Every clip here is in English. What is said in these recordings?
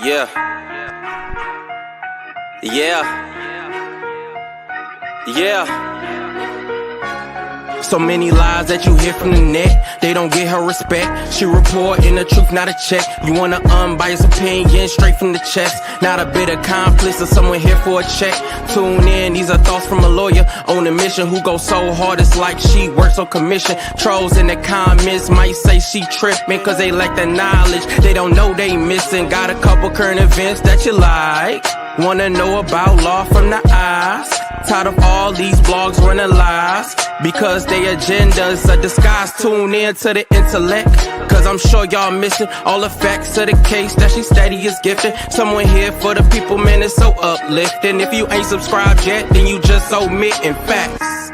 Yeah. Yeah. Yeah. So many lies that you hear from the net, they don't get her respect. She reporting the truth, not a check. You want an unbiased opinion straight from the chest. Not a bit of accomplice or someone here for a check. Tune in, these are thoughts from a lawyer on a mission who goes so hard it's like she works on commission. Trolls in the comments might say she tripping cause they lack the knowledge. They don't know they missing. Got a couple current events that you like. Wanna know about law from the eyes. Tired of all these blogs running lies because their agendas are disguised. Tune in to the intellect, cause I'm sure y'all missing all the facts of the case that she steady is gifting. Someone here for the people, man, it's so uplifting. If you ain't subscribed yet, then you just omitting facts.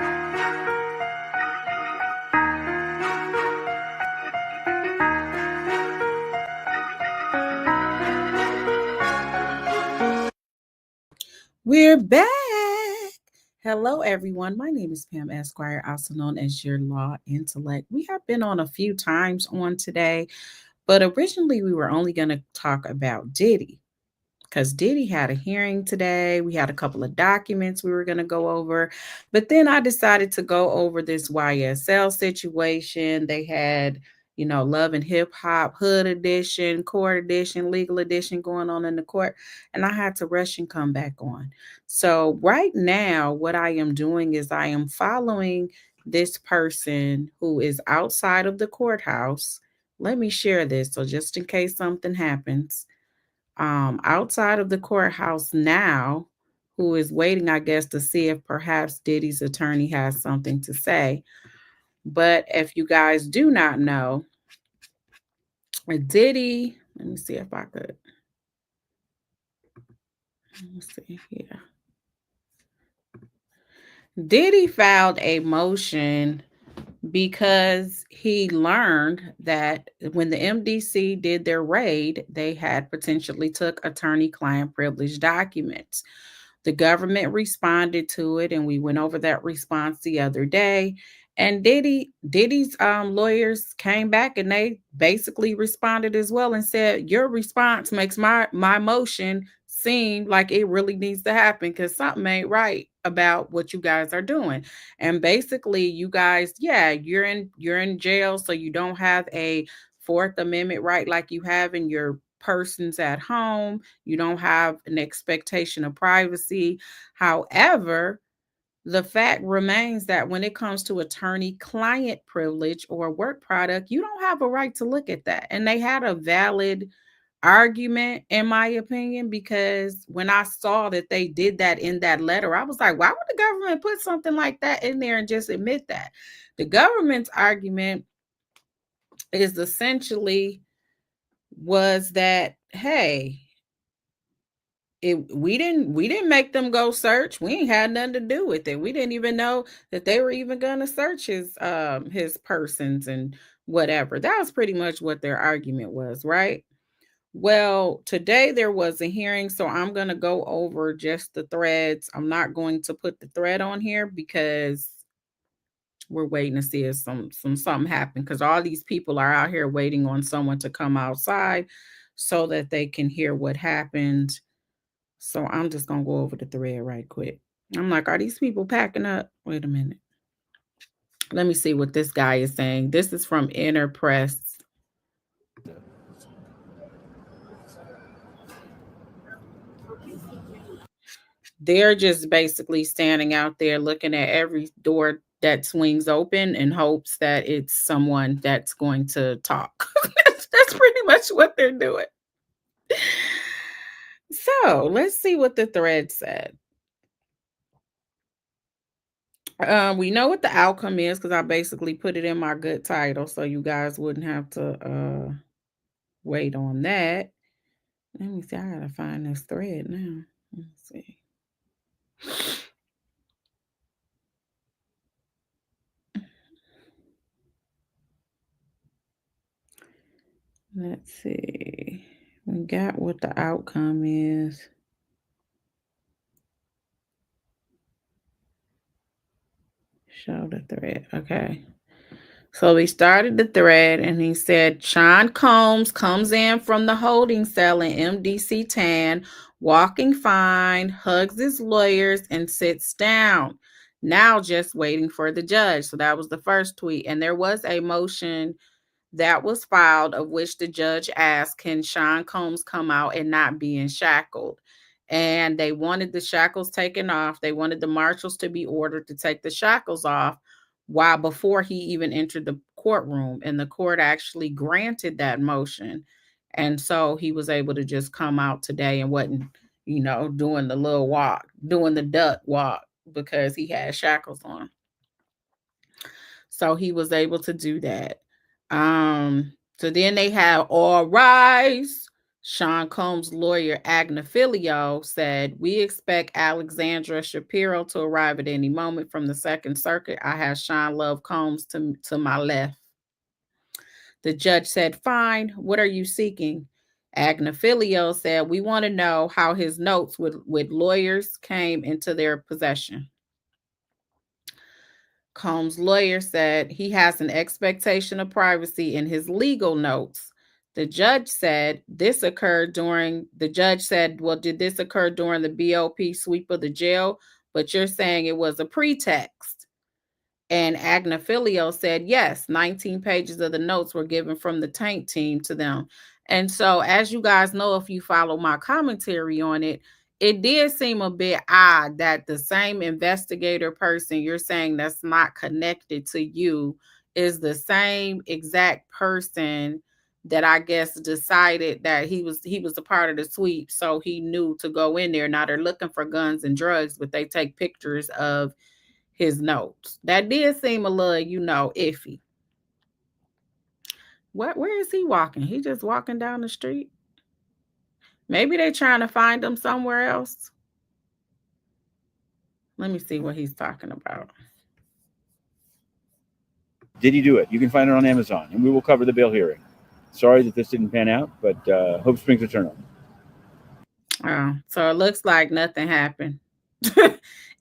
We're back. Hello, everyone. My name is Pam Esquire, also known as your law intellect. We have been on a few times on today, but originally we were only going to talk about Diddy because Diddy had a hearing today. We had a couple of documents we were going to go over, but then I decided to go over this YSL situation. They had Love and Hip Hop, Hood Edition, Court Edition, Legal Edition going on in the court. And I had to rush and come back on. So right now, what I am doing is I am following this person who is outside of the courthouse. Let me share this. So just in case something happens, outside of the courthouse now, who is waiting, I guess, to see if perhaps Diddy's attorney has something to say. But if you guys do not know, Diddy, let me see if I could. Let me see here. Diddy filed a motion because he learned that when the MDC did their raid, they had potentially took attorney-client privilege documents. The government responded to it, and we went over that response the other day. And Diddy's lawyers came back and they basically responded as well and said, your response makes my motion seem like it really needs to happen because something ain't right about what you guys are doing. And basically, you guys, yeah, you're in jail, so you don't have a Fourth Amendment right like you have in your persons at home. You don't have an expectation of privacy. However, the fact remains that when it comes to attorney-client privilege or work product, you don't have a right to look at that. And they had a valid argument, in my opinion, because when I saw that they did that in that letter, I was like, why would the government put something like that in there and just admit that? The government's argument is essentially was that, hey, we didn't make them go search. We ain't had nothing to do with it. We didn't even know that they were even gonna search his persons and whatever. That was pretty much what their argument was, right? Well, today there was a hearing, so I'm gonna go over just the threads. I'm not going to put the thread on here because we're waiting to see if something happen, because all these people are out here waiting on someone to come outside so that they can hear what happened. So I'm just going to go over the thread right quick. I'm like, are these people packing up? Wait a minute. Let me see what this guy is saying. This is from Inner Press. They're just basically standing out there looking at every door that swings open in hopes that it's someone that's going to talk. That's pretty much what they're doing. So let's see what the thread said. We know what the outcome is because I basically put it in my good title, so you guys wouldn't have to wait on that. Let me see. I gotta find this thread now. Let's see. Let's see. We got what the outcome is. Show the thread. Okay. So he started the thread and he said, Sean Combs comes in from the holding cell in MDC Tan, walking fine, hugs his lawyers, and sits down. Now just waiting for the judge. So that was the first tweet. And there was a motion that was filed of which the judge asked, can Sean Combs come out and not be shackled? And they wanted the shackles taken off. They wanted the marshals to be ordered to take the shackles off while before he even entered the courtroom. And the court actually granted that motion. And so he was able to just come out today and wasn't, doing the little walk, doing the duck walk because he had shackles on. So he was able to do that. So then they have all rise. Sean Combs' lawyer Agnifilio said, we expect Alexandra Shapiro to arrive at any moment from the Second Circuit. I have Sean Love Combs to my left. The judge said, fine, what are you seeking? Agnifilio said, we want to know how his notes with lawyers came into their possession. Combs' lawyer said he has an expectation of privacy in his legal notes. The judge said this occurred during, did this occur during the BOP sweep of the jail? But you're saying it was a pretext. And Agnifilio said, yes, 19 pages of the notes were given from the tank team to them. And so, as you guys know, if you follow my commentary on it, it did seem a bit odd that the same investigator person you're saying that's not connected to you is the same exact person that I guess decided that he was a part of the sweep, so he knew to go in there. Now they're looking for guns and drugs, but they take pictures of his notes. That did seem a little, iffy. Where is he walking? He just walking down the street? Maybe they're trying to find him somewhere else. Let me see what he's talking about. Did he do it? You can find it on Amazon, and we will cover the bail hearing. Sorry that this didn't pan out, but hope springs eternal. Oh, so it looks like nothing happened.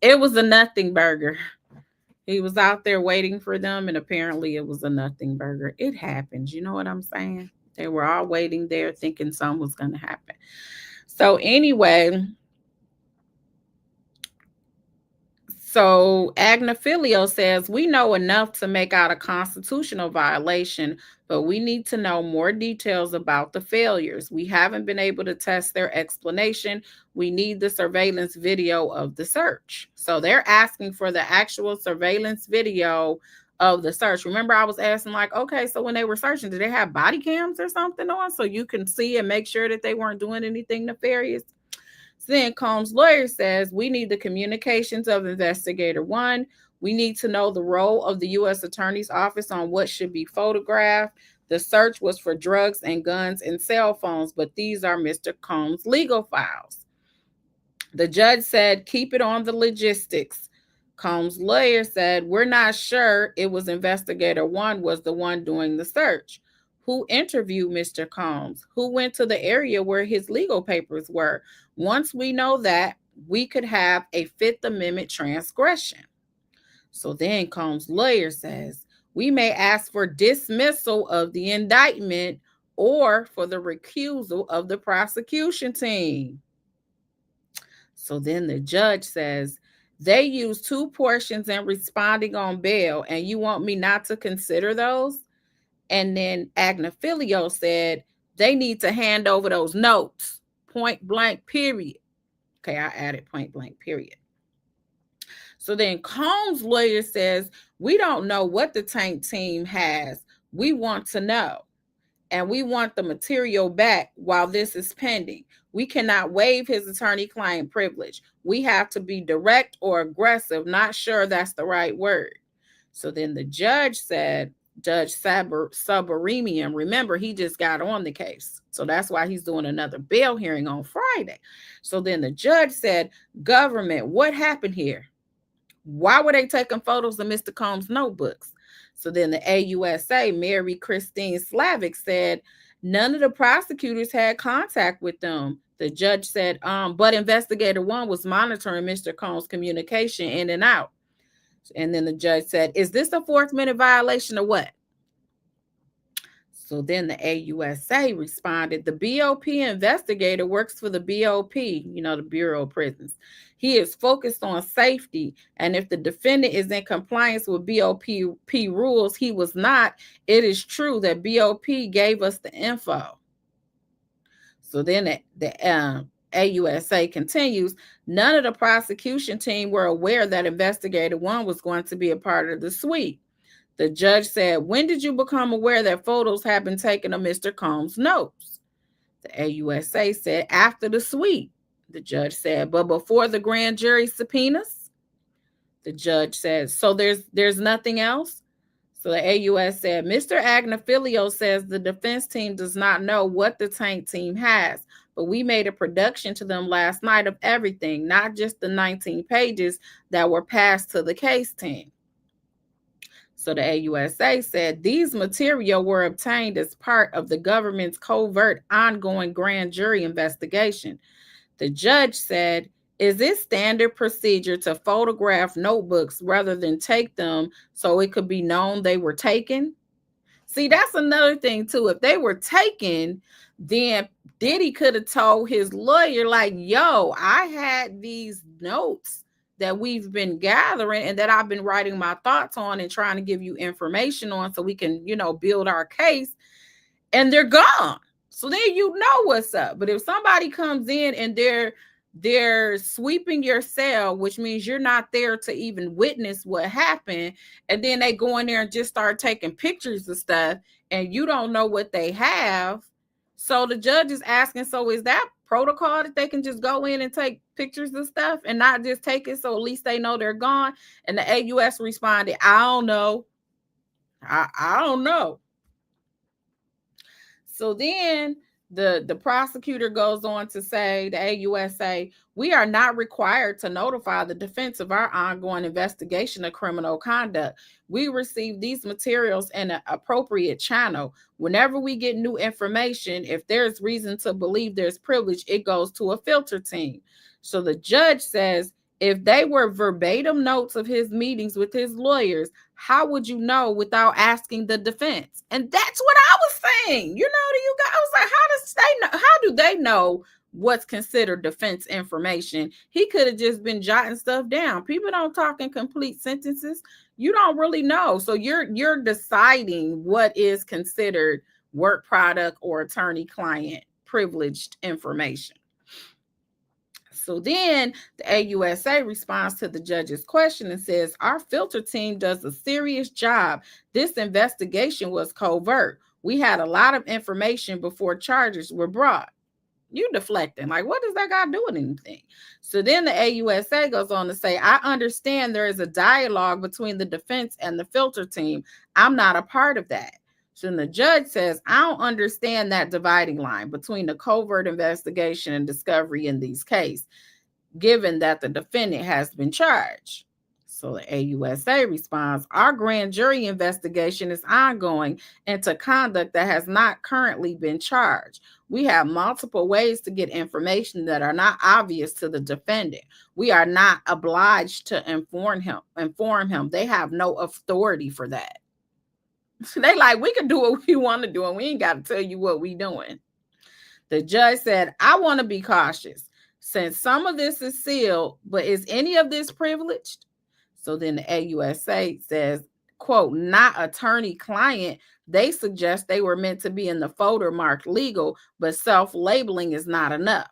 It was a nothing burger. He was out there waiting for them, and apparently it was a nothing burger. It happens. You know what I'm saying? They were all waiting there thinking something was going to happen. So anyway, so Agnifilio says, we know enough to make out a constitutional violation, but we need to know more details about the failures. We haven't been able to test their explanation. We need the surveillance video of the search. So they're asking for the actual surveillance video of the search. Remember, I was asking like, okay, so when they were searching, did they have body cams or something on so you can see and make sure that they weren't doing anything nefarious? Then Combs' lawyer says, we need the communications of Investigator 1. We need to know the role of the U.S. Attorney's Office on what should be photographed. The search was for drugs and guns and cell phones, but these are Mr. Combs' legal files. The judge said, keep it on the logistics. Combs' lawyer said, we're not sure it was Investigator 1 was the one doing the search. Who interviewed Mr. Combs? Who went to the area where his legal papers were? Once we know that, we could have a Fifth Amendment transgression. So then Combs' lawyer says, we may ask for dismissal of the indictment or for the recusal of the prosecution team. So then the judge says, they used 2 portions in responding on bail, and you want me not to consider those? And then Agnifilio said, they need to hand over those notes, point blank, period. Okay, I added point blank, period. So then Combs' lawyer says, we don't know what the tank team has. We want to know. And we want the material back while this is pending. We cannot waive his attorney-client privilege. We have to be direct or aggressive. Not sure that's the right word. So then the judge said, Judge Subaremian, remember, he just got on the case. So that's why he's doing another bail hearing on Friday. So then the judge said, government, what happened here? Why were they taking photos of Mr. Combs' notebooks? So then the AUSA, Mary Christine Slavic, said none of the prosecutors had contact with them. The judge said, but Investigator 1 was monitoring Mr. Combs' communication in and out. And then the judge said, is this a Fourth Amendment violation or what? So then the AUSA responded, the BOP investigator works for the BOP, the Bureau of Prisons. He is focused on safety, and if the defendant is in compliance with BOP rules, he was not. It is true that BOP gave us the info. So then the AUSA continues, none of the prosecution team were aware that Investigator 1 was going to be a part of the sweep. The judge said, when did you become aware that photos had been taken of Mr. Combs' notes? The AUSA said, after the sweep. The judge said, but before the grand jury subpoenas? The judge said, so there's nothing else? So the AUS said, Mr. Agnafilio says the defense team does not know what the tank team has, but we made a production to them last night of everything, not just the 19 pages that were passed to the case team. So the AUSA said these material were obtained as part of the government's covert ongoing grand jury investigation. The judge said, is it standard procedure to photograph notebooks rather than take them so it could be known they were taken? See, that's another thing too. If they were taken, then Diddy could have told his lawyer, like, yo, I had these notes that we've been gathering and that I've been writing my thoughts on and trying to give you information on so we can, build our case, and they're gone. So then you know what's up. But if somebody comes in and they're sweeping your cell, which means you're not there to even witness what happened, and then they go in there and just start taking pictures of stuff, and you don't know what they have. So the judge is asking, so is that protocol that they can just go in and take pictures of stuff and not just take it so at least they know they're gone? And the AUS responded, I don't know. I don't know. So then the prosecutor goes on to say, the AUSA, we are not required to notify the defense of our ongoing investigation of criminal conduct. We receive these materials in an appropriate channel. Whenever we get new information, if there's reason to believe there's privilege, it goes to a filter team. So the judge says, if they were verbatim notes of his meetings with his lawyers, how would you know without asking the defense? And that's what I was saying. To you guys, I was like, how do they know what's considered defense information? He could have just been jotting stuff down. People don't talk in complete sentences. You don't really know. So you're deciding what is considered work product or attorney-client privileged information. So then the AUSA responds to the judge's question and says, our filter team does a serious job. This investigation was covert. We had a lot of information before charges were brought. You deflecting. Like, what does that got to do with anything? So then the AUSA goes on to say, I understand there is a dialogue between the defense and the filter team. I'm not a part of that. So then the judge says, I don't understand that dividing line between the covert investigation and discovery in these cases, given that the defendant has been charged. So the AUSA responds, our grand jury investigation is ongoing into conduct that has not currently been charged. We have multiple ways to get information that are not obvious to the defendant. We are not obliged to inform him. They have no authority for that. They like, we can do what we want to do, and we ain't got to tell you what we doing. The judge said, I want to be cautious since some of this is sealed, but is any of this privileged? So then the AUSA says, quote, not attorney-client. They suggest they were meant to be in the folder marked legal, but self-labeling is not enough.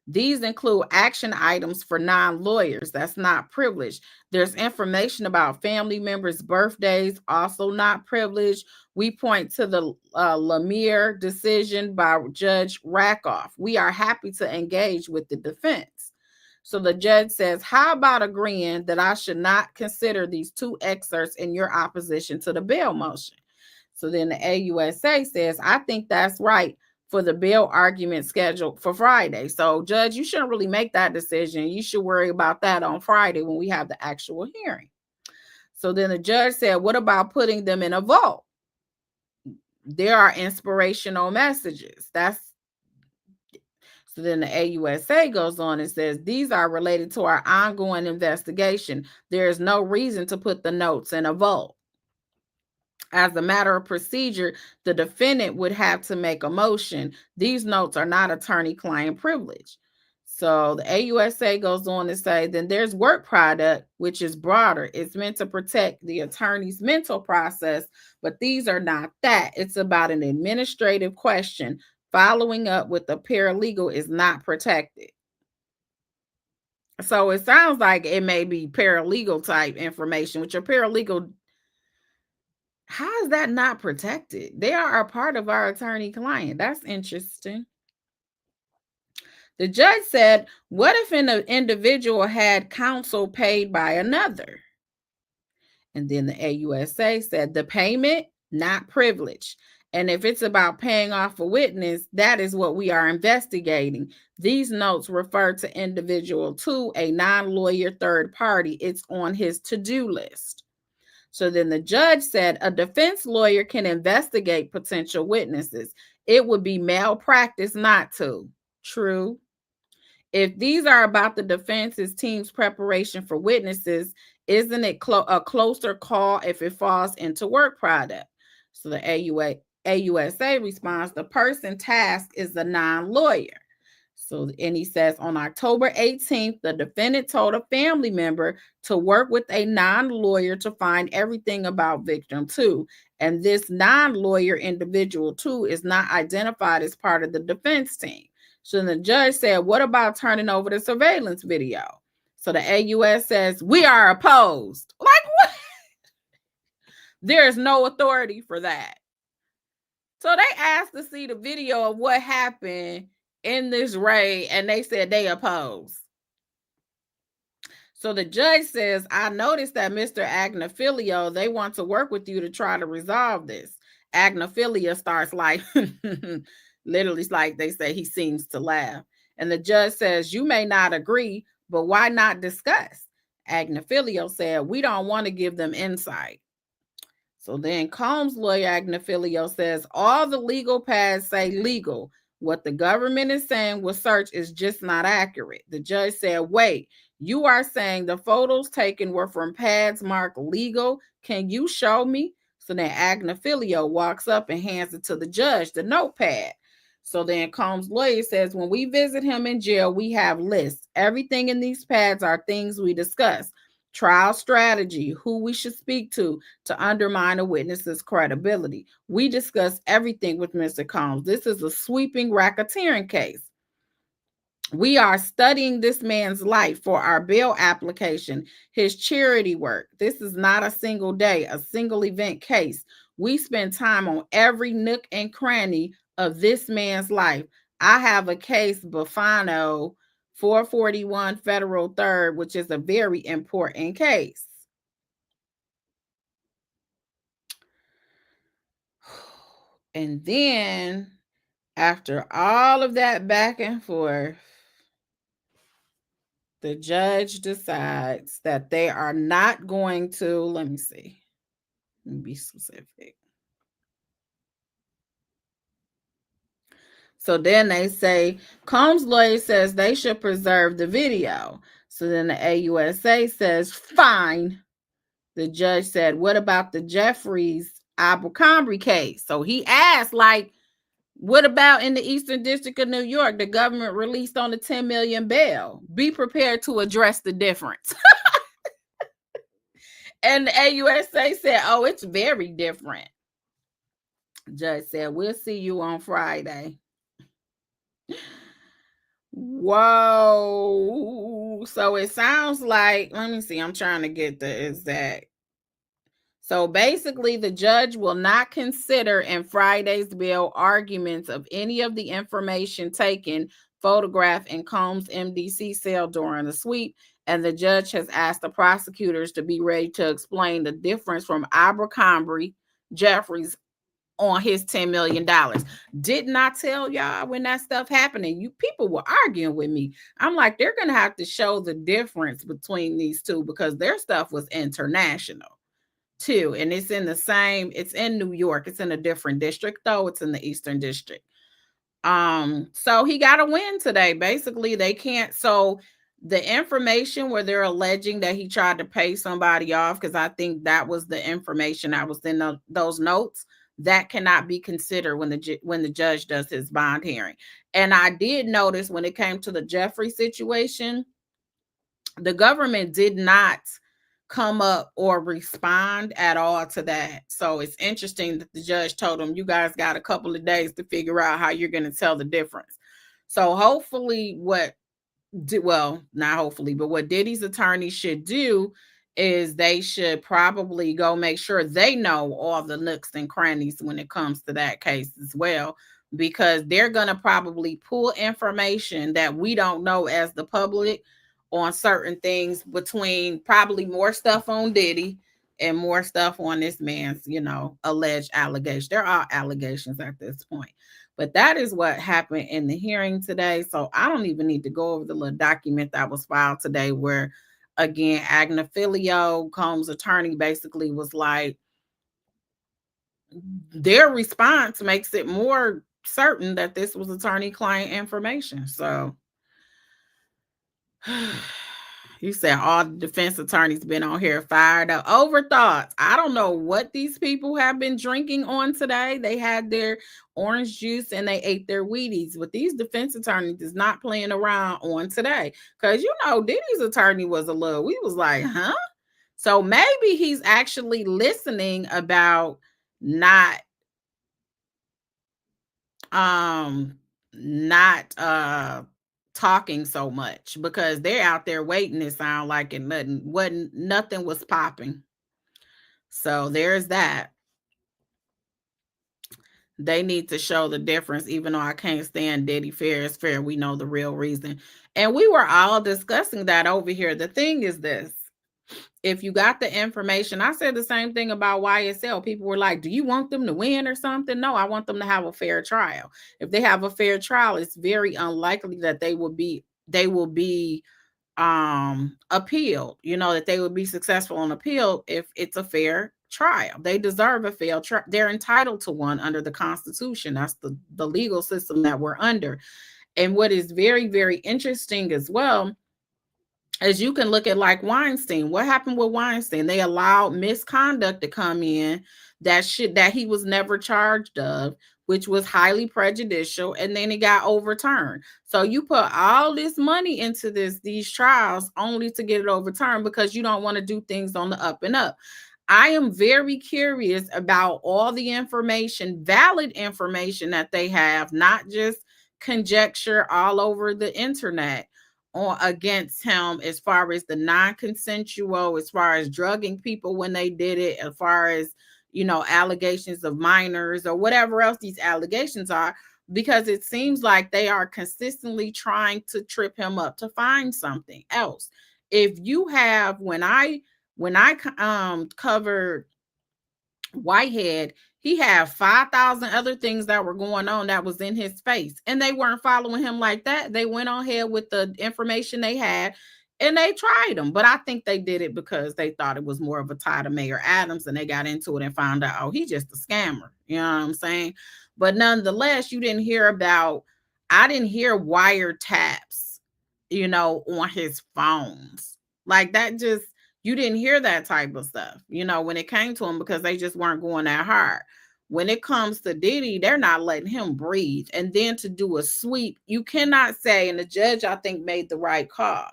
These include action items for non-lawyers. That's not privileged. There's information about family members' birthdays, also not privileged. We point to the Lemire decision by Judge Rakoff. We are happy to engage with the defense. So the judge says, how about agreeing that I should not consider these two excerpts in your opposition to the bail motion? So then the AUSA says, I think that's right for the bail argument scheduled for Friday. So, Judge, you shouldn't really make that decision. You should worry about that on Friday when we have the actual hearing. So then the judge said, what about putting them in a vault? There are inspirational messages. So then the AUSA goes on and says, these are related to our ongoing investigation. There is no reason to put the notes in a vault. As a matter of procedure, the defendant would have to make a motion. These notes are not attorney-client privilege. So the AUSA goes on to say, then there's work product, which is broader. It's meant to protect the attorney's mental process, but these are not that. It's about an administrative question. Following up with a paralegal is not protected. So it sounds like it may be paralegal type information, which a paralegal, how is that not protected? They are a part of our attorney-client. That's interesting. The judge said, what if an individual had counsel paid by another? And then the AUSA said, the payment, not privilege. And if it's about paying off a witness, that is what we are investigating. These notes refer to individual 2, a non-lawyer third party. It's on his to-do list. So then the judge said, a defense lawyer can investigate potential witnesses. It would be malpractice not to. True. If these are about the defense's team's preparation for witnesses, isn't it a closer call if it falls into work product? So the AUSA responds, the person tasked is the non-lawyer. So, and he says, on October 18th, the defendant told a family member to work with a non-lawyer to find everything about victim 2. And this non-lawyer individual 2 is not identified as part of the defense team. So the judge said, what about turning over the surveillance video? So the AUS says, we are opposed. Like what? There's no authority for that. So they asked to see the video of what happened in this raid, and they said they oppose. So the judge says, I noticed that Mr. Agnifilio, they want to work with you to try to resolve this. Agnifilio starts like, literally, it's like they say he seems to laugh. And the judge says, you may not agree, but why not discuss? Agnifilio said, we don't want to give them insight. So then Combs' lawyer Agnifilio says, all the legal pads say legal. What the government is saying with search is just not accurate. The judge said, wait, you are saying the photos taken were from pads marked legal? Can you show me? So then Agnifilio walks up and hands it to the judge, the notepad. So then Combs' lawyer says, when we visit him in jail, we have lists. Everything in these pads are things we discuss. Trial strategy, who we should speak to undermine a witness's credibility. We discuss everything with Mr. Combs. This is a sweeping racketeering case. We are studying this man's life for our bail application, his charity work. This is not a single day, a single event case. We spend time on every nook and cranny of this man's life. I have a case, Bufano 441 Federal 3rd, which is a very important case. And then after all of that back and forth, the judge decides that they are not going to, let me be specific. So then they say, Combs' lawyer says they should preserve the video. So then the AUSA says, fine. The judge said, what about the Jeffries Abercrombie case? So he asked, like, what about in the Eastern District of New York, the government released on the $10 million bail? Be prepared to address the difference. And the AUSA said, oh, it's very different. The judge said, we'll see you on Friday. Whoa. So it sounds like, let me see, I'm trying to get the exact. So basically, the judge will not consider in Friday's bail arguments of any of the information taken, photographed in Combs' MDC cell during the sweep. And the judge has asked the prosecutors to be ready to explain the difference from Abercrombie, Jeffries, on his $10 million. Didn't I tell y'all when that stuff happened? And you people were arguing with me. I'm like, they're going to have to show the difference between these two because their stuff was international too. And it's in the same, it's in New York. It's in a different district though. It's in the Eastern District. So he got a win today. Basically, they can't. So The information where they're alleging that he tried to pay somebody off, because I think that was the information that was in those notes, that cannot be considered when the judge does his bond hearing. And I did notice when it came to the Jeffries situation, the government did not come up or respond at all to that. So it's interesting that the judge told them, you guys got a couple of days to figure out how you're going to tell the difference. So hopefully what Diddy's attorney should do is they should probably go make sure they know all the nooks and crannies when it comes to that case as well, because they're going to probably pull information that we don't know as the public on certain things, between probably more stuff on Diddy and more stuff on this man's, alleged allegations. There are allegations at this point. But that is what happened in the hearing today. So I don't even need to go over the little document that was filed today where, again, Agnifilio, Combs' attorney, basically was like, their response makes it more certain that this was attorney-client information. So you said all the defense attorneys been on here fired up over thoughts. I don't know what these people have been drinking on today. They had their orange juice and they ate their Wheaties, but these defense attorneys is not playing around on today. Because, Diddy's attorney was we was like, huh? So maybe he's actually listening about not talking so much, because they're out there waiting. It sound like it nothing was popping. So there's that. They need to show the difference, even though I can't stand Diddy. Fair is fair. We know the real reason. And we were all discussing that over here. The thing is this. If you got the information, I said the same thing about YSL. People were like, do you want them to win or something? No, I want them to have a fair trial. If they have a fair trial, it's very unlikely that they will be appealed, that they would be successful on appeal if it's a fair trial. They deserve a fair trial. They're entitled to one under the Constitution. That's the legal system that we're under. And what is very, very interesting as well, as you can look at like Weinstein. What happened with Weinstein? They allowed misconduct to come in that he was never charged of, which was highly prejudicial, and then it got overturned. So you put all this money into these trials only to get it overturned because you don't want to do things on the up and up. I am very curious about all the information, valid information that they have, not just conjecture all over the internet against him, as far as the non-consensual, as far as drugging people when they did it, as far as allegations of minors or whatever else these allegations are, because it seems like they are consistently trying to trip him up to find something else. If you have, when I covered Whitehead, he had 5,000 other things that were going on that was in his face, and they weren't following him like that. They went on ahead with the information they had, and they tried him. But I think they did it because they thought it was more of a tie to Mayor Adams, and they got into it and found out, oh, he's just a scammer. You know what I'm saying? But nonetheless, I didn't hear wiretaps, on his phones. Like that you didn't hear that type of stuff, when it came to him, because they just weren't going that hard. When it comes to Diddy, they're not letting him breathe. And then to do a sweep, you cannot say, and the judge, I think, made the right call.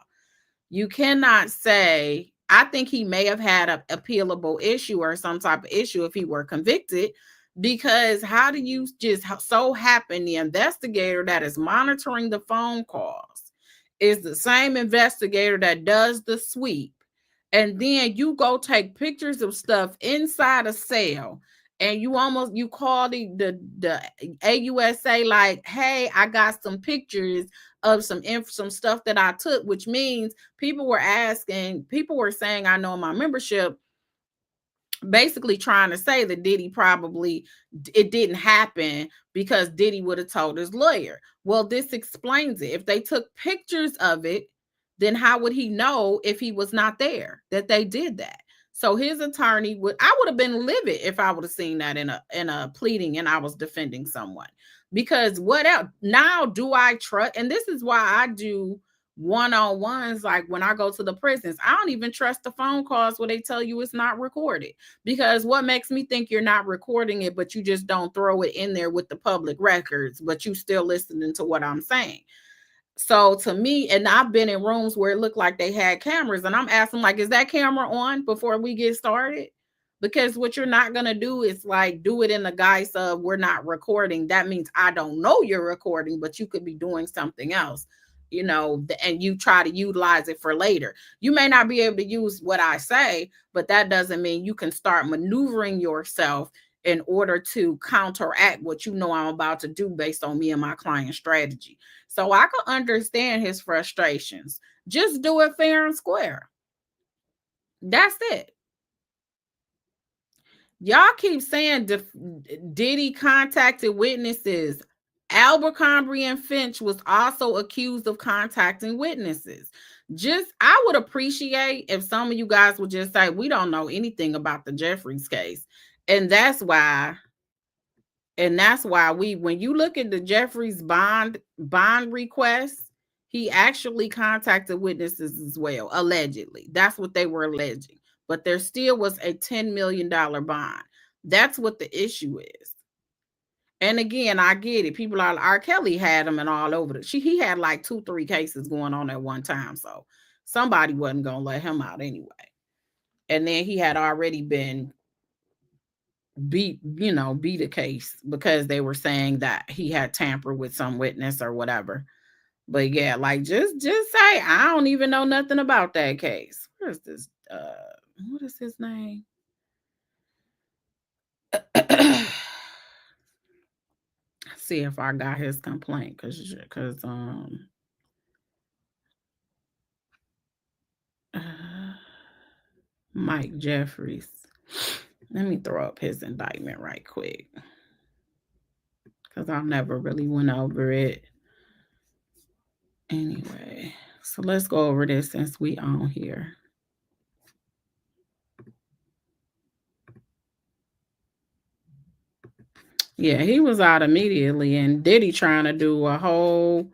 You cannot say, I think he may have had an appealable issue or some type of issue if he were convicted, because how do you just so happen the investigator that is monitoring the phone calls is the same investigator that does the sweep? And then you go take pictures of stuff inside a cell, and you call the AUSA like, hey, I got some pictures of some stuff that I took, which means people were saying, I know in my membership, basically trying to say that Diddy it didn't happen because Diddy would have told his lawyer. Well, this explains it. If they took pictures of it, then how would he know if he was not there that they did that? So his attorney I would have been livid if I would have seen that in a pleading and I was defending someone. Because what else? Now do I trust? And this is why I do one-on-ones, like when I go to the prisons, I don't even trust the phone calls where they tell you it's not recorded, because what makes me think you're not recording it, but you just don't throw it in there with the public records, but you still listening to what I'm saying? So to me, and I've been in rooms where it looked like they had cameras, and I'm asking, like, is that camera on before we get started? Because what you're not going to do is like do it in the guise of we're not recording. That means I don't know you're recording, but you could be doing something else, you know, and you try to utilize it for later. You may not be able to use what I say, but that doesn't mean you can start maneuvering yourself in order to counteract what you know I'm about to do based on me and my client's strategy. So I can understand his frustrations. Just do it fair and square. That's it. Y'all keep saying Diddy contacted witnesses. Abercrombie and Finch was also accused of contacting witnesses. I would appreciate if some of you guys would just say, we don't know anything about the Jeffries case. And that's why when you look at the Jeffries bond request, he actually contacted witnesses as well, allegedly. That's what they were alleging. But there still was a $10 million bond. That's what the issue is. And again, I get it. People are, R. Kelly had him and all over he had like 2-3 cases going on at one time. So somebody wasn't going to let him out anyway. And then he had already been beat a case because they were saying that he had tampered with some witness or whatever. But yeah, like just say, I don't even know nothing about that case. Where's this? What is his name? See if I got his complaint, because Mike Jeffries. Let me throw up his indictment right quick, because I never really went over it. Anyway, so let's go over this since we on here. Yeah, he was out immediately, and Diddy trying to do a whole.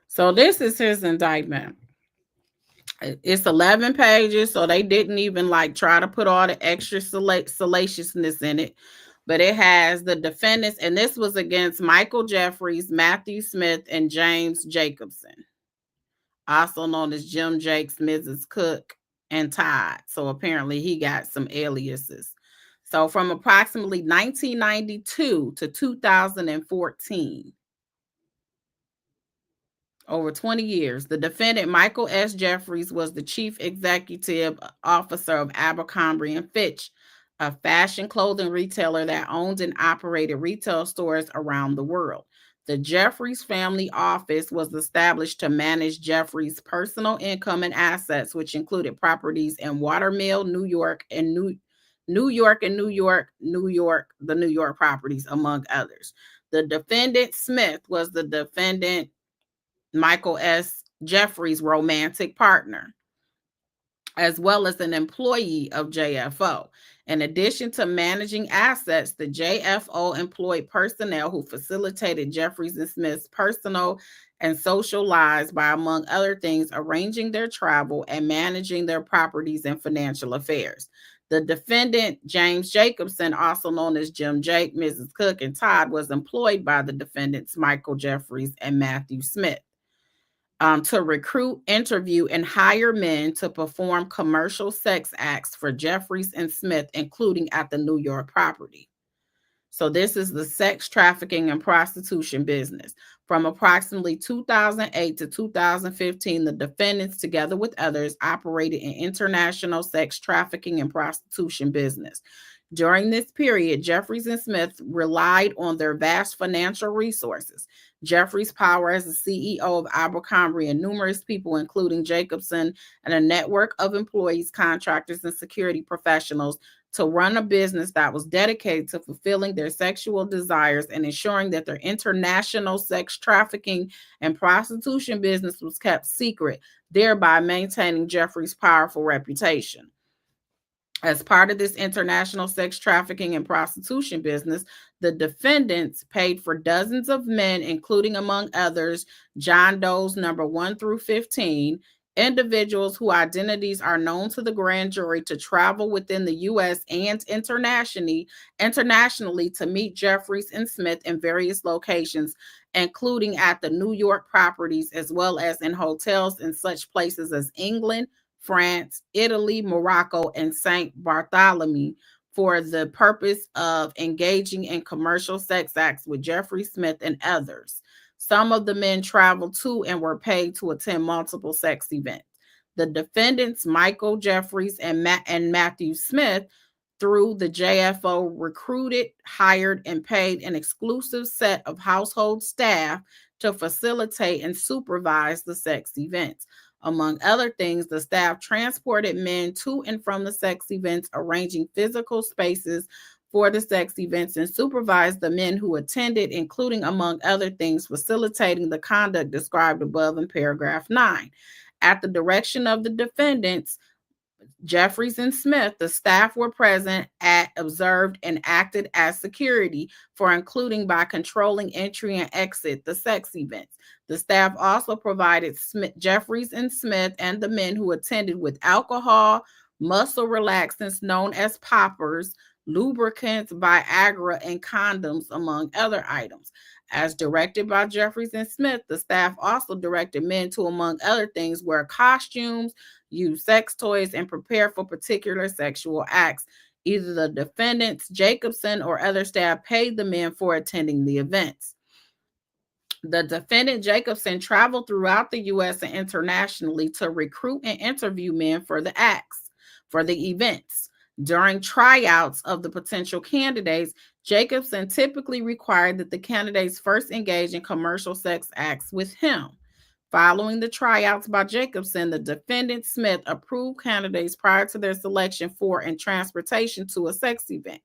So this is his indictment. It's 11 pages, so they didn't even like try to put all the extra salaciousness in it. But it has the defendants, and this was against Michael Jeffries, Matthew Smith, and James Jacobson, also known as Jim Jakes, Mrs. Cook, and Todd. So apparently he got some aliases. So from approximately 1992 to 2014, over 20 years, the defendant, Michael S. Jeffries, was the chief executive officer of Abercrombie and Fitch, a fashion clothing retailer that owned and operated retail stores around the world. The Jeffries family office was established to manage Jeffries' personal income and assets, which included properties in Watermill, New York, the New York properties, among others. The defendant, Smith, was the defendant Michael S. Jeffries' romantic partner, as well as an employee of JFO. In addition to managing assets, the JFO employed personnel who facilitated Jeffries and Smith's personal and social lives by, among other things, arranging their travel and managing their properties and financial affairs. The defendant, James Jacobson, also known as Jim Jake, Mrs. Cook, and Todd, was employed by the defendants, Michael Jeffries and Matthew Smith, to recruit, interview, and hire men to perform commercial sex acts for Jeffries and Smith, including at the New York property. So this is the sex trafficking and prostitution business. From approximately 2008 to 2015, the defendants, together with others, operated an international sex trafficking and prostitution business. During this period, Jeffries and Smith relied on their vast financial resources, Jeffries' power as the CEO of Abercrombie, and numerous people, including Jacobson, and a network of employees, contractors, and security professionals, to run a business that was dedicated to fulfilling their sexual desires and ensuring that their international sex trafficking and prostitution business was kept secret, thereby maintaining Jeffries' powerful reputation. As part of this international sex trafficking and prostitution business, the defendants paid for dozens of men, including, among others, John Doe's number 1 through 15, individuals whose identities are known to the grand jury, to travel within the U.S. and internationally to meet Jeffries and Smith in various locations, including at the New York properties, as well as in hotels in such places as England, France, Italy, Morocco, and St. Bartholomew, for the purpose of engaging in commercial sex acts with Jeffrey Smith and others. Some of the men traveled to and were paid to attend multiple sex events. The defendants, Michael Jeffries and Matthew Smith, through the JFO, recruited, hired, and paid an exclusive set of household staff to facilitate and supervise the sex events. Among other things, the staff transported men to and from the sex events, arranging physical spaces for the sex events, and supervised the men who attended, including, among other things, facilitating the conduct described above in paragraph 9. At the direction of the defendants, Jeffries and Smith, the staff were present, observed, and acted as security for, including by controlling entry and exit the sex events. The staff also provided Jeffries and Smith and the men who attended with alcohol, muscle relaxants known as poppers, lubricants, Viagra, and condoms, among other items. As directed by Jeffries and Smith, the staff also directed men to, among other things, wear costumes, use sex toys, and prepare for particular sexual acts. Either the defendants, Jacobson, or other staff paid the men for attending the events. The defendant, Jacobson, traveled throughout the U.S. and internationally to recruit and interview men for the events. During tryouts of the potential candidates, Jacobson typically required that the candidates first engage in commercial sex acts with him. Following the tryouts by Jacobson, the defendant, Smith, approved candidates prior to their selection for and transportation to a sex event.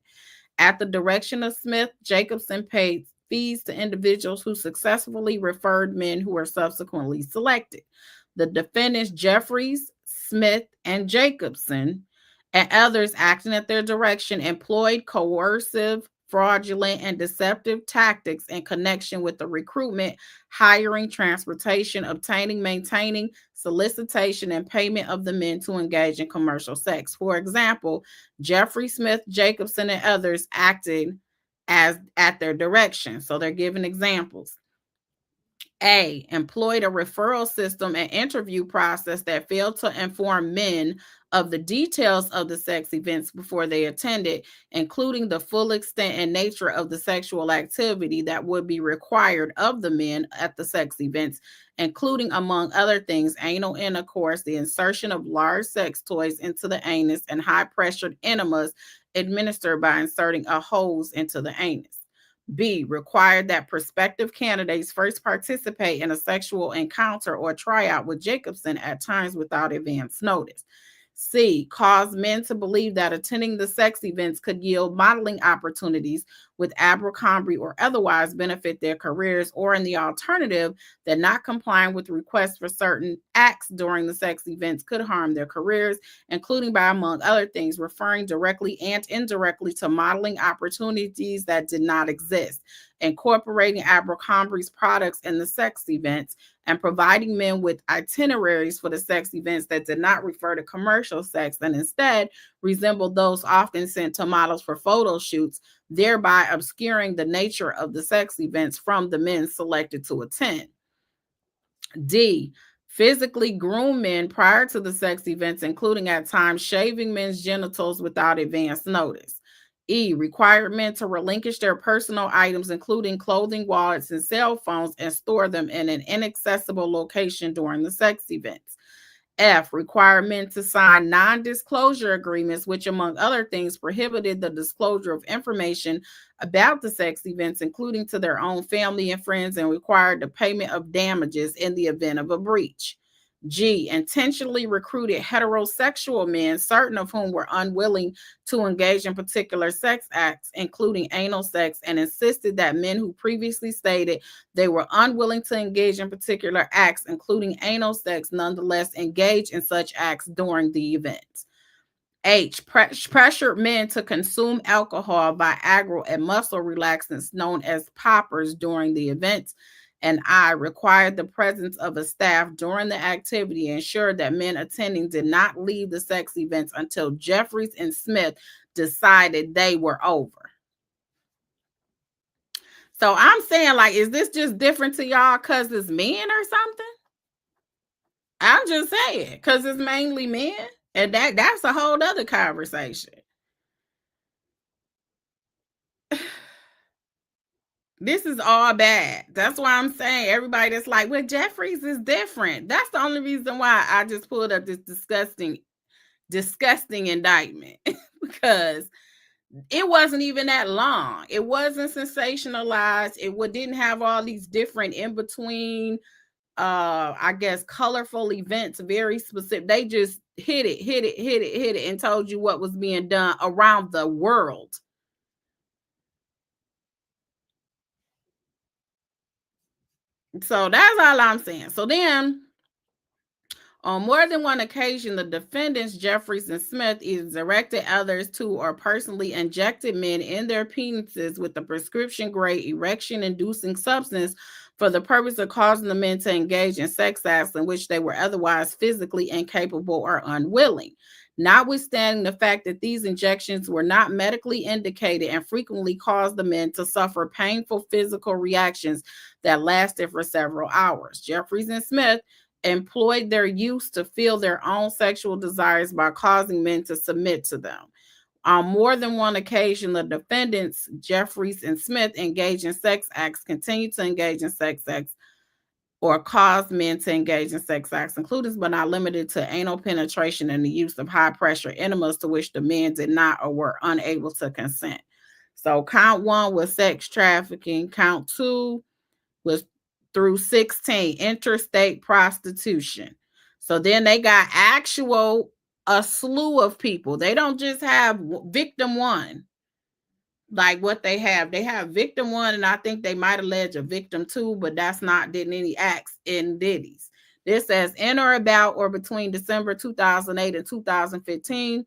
At the direction of Smith, Jacobson paid fees to individuals who successfully referred men who were subsequently selected. The defendants, Jeffries, Smith, and Jacobson, and others acting at their direction, employed coercive, fraudulent, and deceptive tactics in connection with the recruitment, hiring, transportation, obtaining, maintaining, solicitation, and payment of the men to engage in commercial sex. For example, Jeffrey, Smith, Jacobson, and others acted as at their direction. So they're giving examples. A, employed a referral system and interview process that failed to inform men of the details of the sex events before they attended, including the full extent and nature of the sexual activity that would be required of the men at the sex events, including, among other things, anal intercourse, the insertion of large sex toys into the anus, and high-pressured enemas administered by inserting a hose into the anus. B, required that prospective candidates first participate in a sexual encounter or tryout with Jacobson at times without advance notice. C, caused men to believe that attending the sex events could yield modeling opportunities with Abercrombie or otherwise benefit their careers, or in the alternative, that not complying with requests for certain acts during the sex events could harm their careers, including by, among other things, referring directly and indirectly to modeling opportunities that did not exist, incorporating Abercrombie's products in the sex events, and providing men with itineraries for the sex events that did not refer to commercial sex and instead resembled those often sent to models for photo shoots, thereby obscuring the nature of the sex events from the men selected to attend. D, physically groom men prior to the sex events, including at times shaving men's genitals without advance notice. E, required men to relinquish their personal items, including clothing, wallets, and cell phones, and store them in an inaccessible location during the sex events. F, required men to sign non-disclosure agreements, which, among other things, prohibited the disclosure of information about the sex events, including to their own family and friends, and required the payment of damages in the event of a breach. G, intentionally recruited heterosexual men, certain of whom were unwilling to engage in particular sex acts, including anal sex, and insisted that men who previously stated they were unwilling to engage in particular acts, including anal sex, nonetheless engage in such acts during the event. H, pressured men to consume alcohol, Viagra, and muscle relaxants known as poppers during the events. And I, required the presence of a staff during the activity and ensured that men attending did not leave the sex events until Jeffries and Smith decided they were over. So I'm saying, like, is this just different to y'all because it's men or something? I'm just saying, because it's mainly men. And that's a whole other conversation. This is all bad. That's why I'm saying everybody that's like, well, Jeffries is different. That's the only reason why I just pulled up this disgusting indictment because it wasn't even that long. It wasn't sensationalized. It didn't have all these different in between, I guess, colorful events, very specific. They just hit it, and told you what was being done around the world. So that's all I'm saying. So then, on more than one occasion, the defendants, Jeffries and Smith, either directed others to or personally injected men in their penises with the prescription-grade erection-inducing substance for the purpose of causing the men to engage in sex acts in which they were otherwise physically incapable or unwilling. Notwithstanding the fact that these injections were not medically indicated and frequently caused the men to suffer painful physical reactions that lasted for several hours. Jeffries and Smith employed their use to feel their own sexual desires by causing men to submit to them. On more than one occasion, the defendants, Jeffries and Smith, engaged in sex acts, continued to engage in sex acts, or caused men to engage in sex acts, including but not limited to anal penetration and the use of high-pressure enemas to which the men did not or were unable to consent. So count 1 was sex trafficking. Count 2 was through 16, interstate prostitution. So then they got a slew of people. They don't just have victim 1. Like what they have victim 1, and I think they might allege a victim 2, but that's not didn't any acts in Diddy's. This says in or about or between December 2008 and 2015,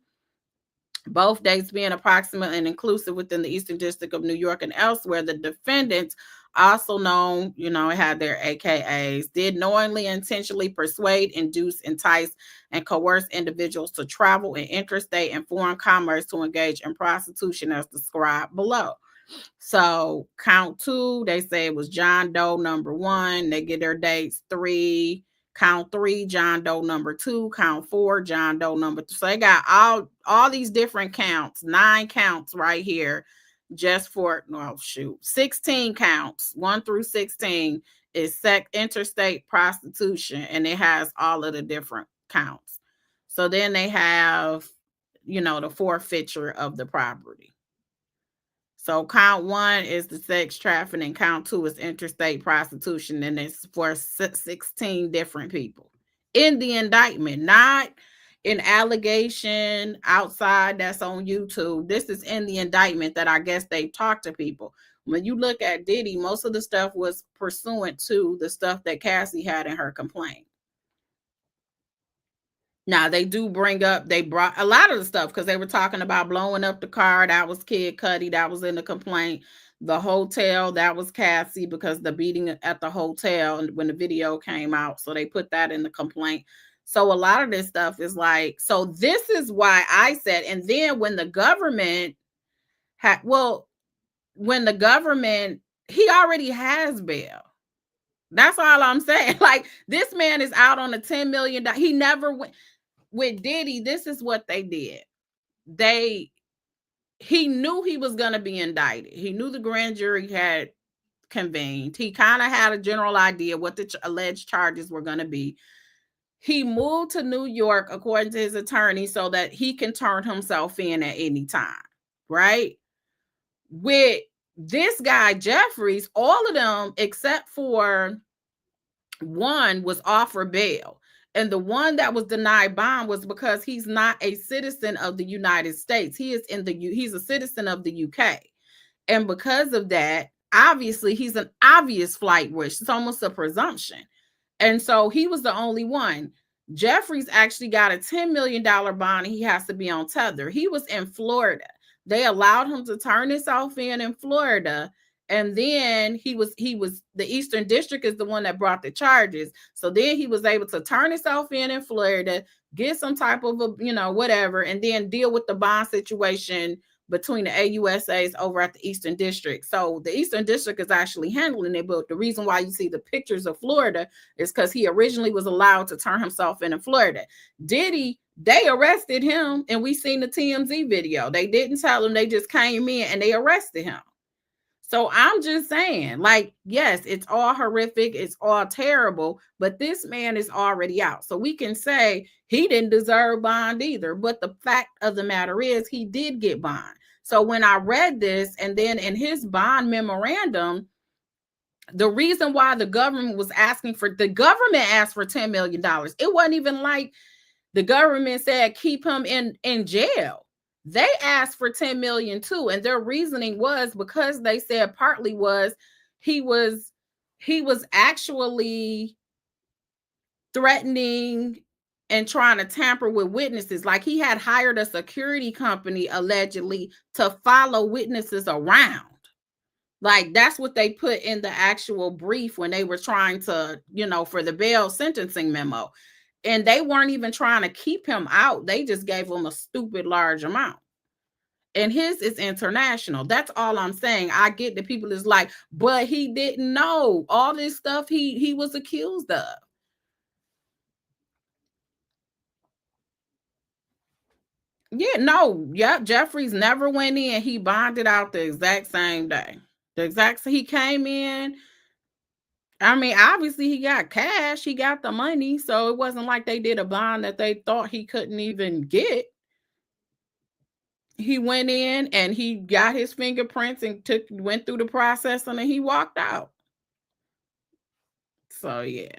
both dates being approximate and inclusive within the Eastern District of New York and elsewhere. The defendants, also known, had their AKAs, did knowingly, intentionally persuade, induce, entice, and coerce individuals to travel in interstate and foreign commerce to engage in prostitution as described below. So count 2, they say it was John Doe number 1. They get their dates 3. Count 3, John Doe number 2. Count 4, John Doe number 3. So they got all these different counts, 9 counts right here, just for 16 counts, 1 through 16 is interstate prostitution, and it has all of the different counts. So then they have, the forfeiture of the property. So count 1 is the sex trafficking, count 2 is interstate prostitution, and it's for 16 different people in the indictment, not an allegation outside that's on YouTube. This is in the indictment that I guess they talked to people. When you look at Diddy, most of the stuff was pursuant to the stuff that Cassie had in her complaint. Now, they brought a lot of the stuff because they were talking about blowing up the car. That was Kid Cudi. That was in the complaint. The hotel, that was Cassie because the beating at the hotel and when the video came out. So they put that in the complaint. So a lot of this stuff is like, so this is why I said, and then when the government he already has bail. That's all I'm saying. Like, this man is out on a $10 million. He never went. With Diddy, this is what they did. He knew he was going to be indicted. He knew the grand jury had convened. He kind of had a general idea what the alleged charges were going to be. He moved to New York, according to his attorney, so that he can turn himself in at any time, right? With this guy, Jeffries, all of them, except for one, was offered bail. And the one that was denied bond was because he's not a citizen of the United States. He's a citizen of the UK. And because of that, obviously, he's an obvious flight risk. It's almost a presumption. And so he was the only one. Jeffries actually got a $10 million bond, and he has to be on tether. He was in Florida. They allowed him to turn himself in Florida. And then he was the Eastern District is the one that brought the charges. So then he was able to turn himself in Florida, get some type of whatever, and then deal with the bond situation between the AUSAs over at the Eastern District. So the Eastern District is actually handling it, but the reason why you see the pictures of Florida is because he originally was allowed to turn himself in Florida. Diddy, they arrested him, and we seen the TMZ video. They didn't tell him, they just came in and they arrested him. So I'm just saying, like, yes, it's all horrific, it's all terrible, but this man is already out. So we can say he didn't deserve bond either. But the fact of the matter is he did get bond. So when I read this, and then in his bond memorandum, the reason why the government asked for $10 million. It wasn't even like the government said keep him in jail. They asked for 10 million too, and their reasoning was because they said partly was he was actually threatening and trying to tamper with witnesses. Like he had hired a security company allegedly to follow witnesses around. Like that's what they put in the actual brief when they were trying to, for the bail sentencing memo. And they weren't even trying to keep him out. They just gave him a stupid large amount. And his is international. That's all I'm saying. I get that people is like, but he didn't know all this stuff he was accused of. Yeah, no, Jeffries never went in. He bonded out the exact same day. He came in. I mean, obviously he got cash. He got the money. So it wasn't like they did a bond that they thought he couldn't even get. He went in and he got his fingerprints and went through the process, and then he walked out. So yeah.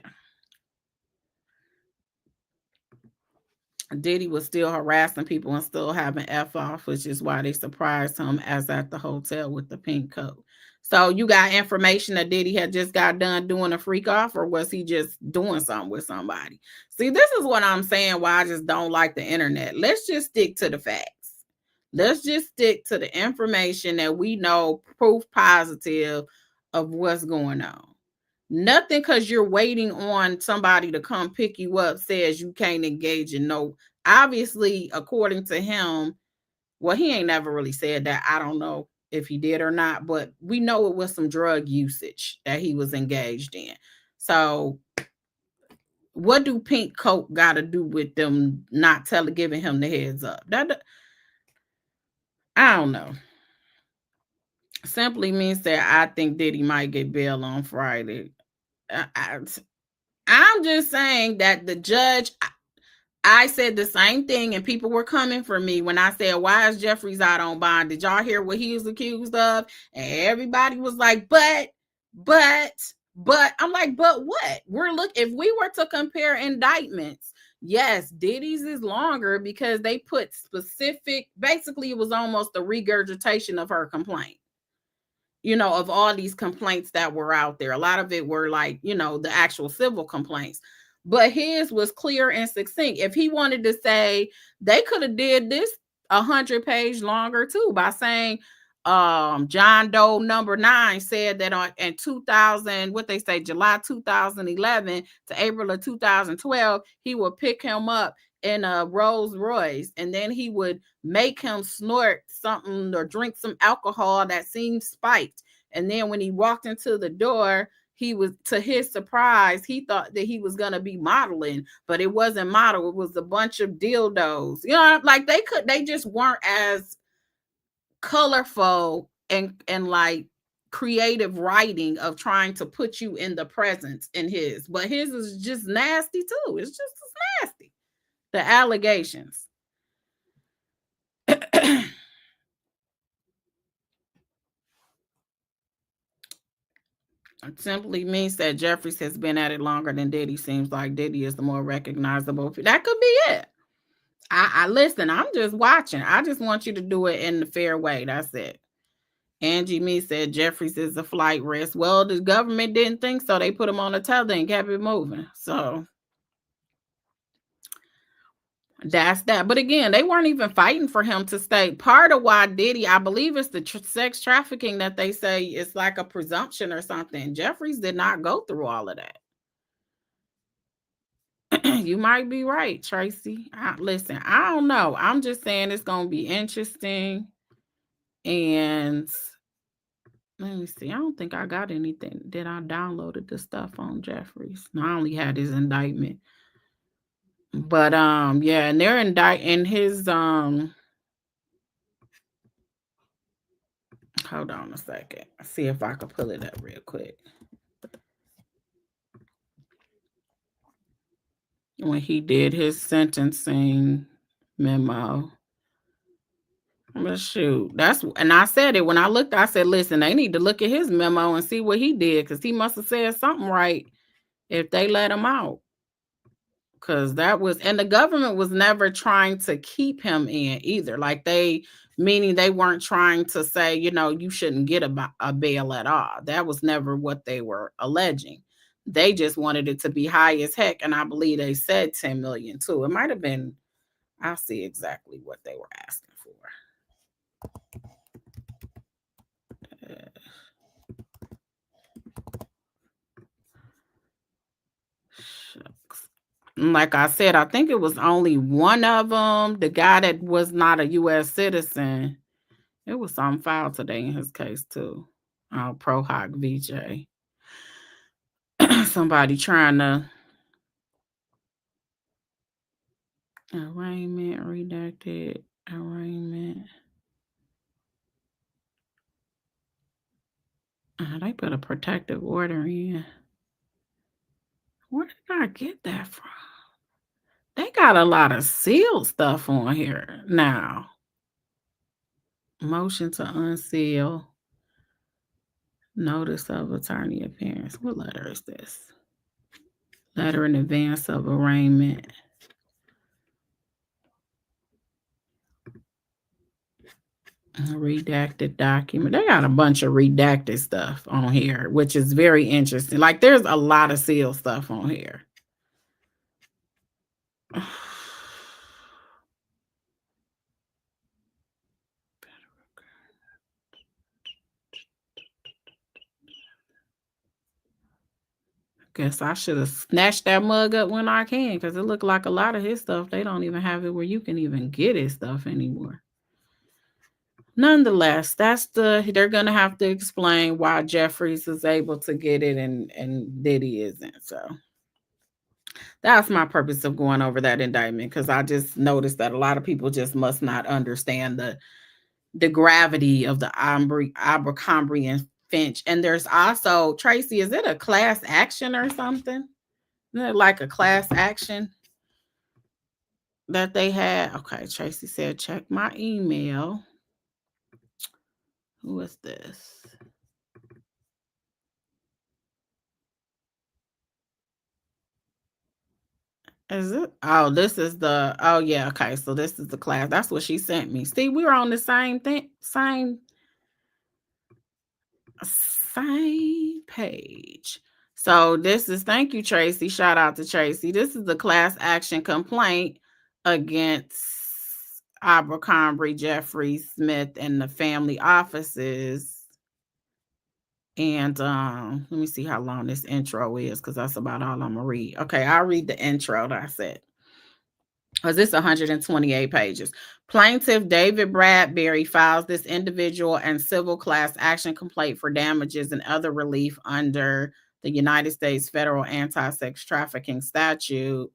Diddy was still harassing people and still having F off, which is why they surprised him as at the hotel with the pink coat. So you got information that Diddy had just got done doing a freak off, or was he just doing something with somebody? See, this is what I'm saying, why I just don't like the internet. Let's just stick to the facts. Let's just stick to the information that we know, proof positive of what's going on. Nothing because you're waiting on somebody to come pick you up says you can't engage in no. Obviously, according to him, well, he ain't never really said that. I don't know if he did or not, but we know it was some drug usage that he was engaged in. So what do pink coat got to do with them not giving him the heads up? I don't know. Simply means that I think Diddy might get bail on Friday. I'm just saying that the judge, I said the same thing, and people were coming for me when I said, why is Jeffries out on bond? Did y'all hear what he was accused of? And everybody was like, but I'm like, but what? If we were to compare indictments, yes, Diddy's is longer because they put specific, basically it was almost a regurgitation of her complaint. Of all these complaints that were out there. A lot of it were like, the actual civil complaints. But his was clear and succinct. If he wanted to say, they could have did this 100-page longer too by saying, John Doe number 9 said that in 2000, what they say, July 2011 to April of 2012, he would pick him up in a Rolls Royce, and then he would make him snort something or drink some alcohol that seemed spiked. And then when he walked into the door, to his surprise, he thought that he was going to be modeling, but it wasn't model. It was a bunch of dildos. Like they just weren't as colorful and like creative writing of trying to put you in the presence in his. But his is just nasty too. It's just as nasty. The allegations. It simply means that Jeffries has been at it longer than Diddy. Seems like Diddy is the more recognizable. That could be it. I listen, I'm just watching. I just want you to do it in the fair way. That's it. Angie Me said Jeffries is a flight risk. Well, the government didn't think so. They put him on a tether and kept it moving. So That's that. But again, they weren't even fighting for him to stay. Part of why Diddy, I believe it's the sex trafficking that they say it's like a presumption or something. Jeffries did not go through all of that. You might be right, Tracy. Listen, I don't know. I'm just saying it's going to be interesting. And let me see. I don't think I got anything. Did I downloaded the stuff on Jeffries? No, I only had his indictment. But yeah, and they're indicting his hold on a second. See if I can pull it up real quick. When he did his sentencing memo. But shoot, and I said it when I looked, I said, listen, they need to look at his memo and see what he did, because he must have said something right if they let him out. Because and the government was never trying to keep him in either. Like meaning they weren't trying to say, you shouldn't get a bail at all. That was never what they were alleging. They just wanted it to be high as heck. And I believe they said 10 million too. It might have been, I'll see exactly what they were asking for. Shucks. Like I said, I think it was only one of them. The guy that was not a U.S. citizen. It was some filed today in his case too. Pro Hoc VJ. Somebody trying to arraignment, redacted arraignment. They put a protective order in. Where did I get that from? They got a lot of sealed stuff on here now. Motion to unseal. Notice of attorney appearance. What letter is this? Letter in advance of arraignment. Redacted document. They got a bunch of redacted stuff on here, which is very interesting. Like there's a lot of sealed stuff on here. Guess I should have snatched that mug up when I can, because it looked like a lot of his stuff, they don't even have it where you can even get his stuff anymore. Nonetheless, they're going to have to explain why Jeffries is able to get it and Diddy isn't. So that's my purpose of going over that indictment, because I just noticed that a lot of people just must not understand the gravity of the Abercrombie and Finch. And there's also, Tracy, is it a class action or something? Isn't it like a class action that they had? Okay, Tracy said, check my email. Who is this? Is it? Oh, this is oh yeah, okay. So this is the class. That's what she sent me. See, we were on the same thing, same page. So this is, thank you, Tracy. Shout out to Tracy. This is the class action complaint against Abercrombie, Jeffries, Smith, and the family offices. And let me see how long this intro is, because that's about all I'm gonna read. Okay, I'll read the intro that I said. Because it's 128 pages. Plaintiff David Bradbury files this individual and civil class action complaint for damages and other relief under the United States Federal Anti-Sex Trafficking Statute,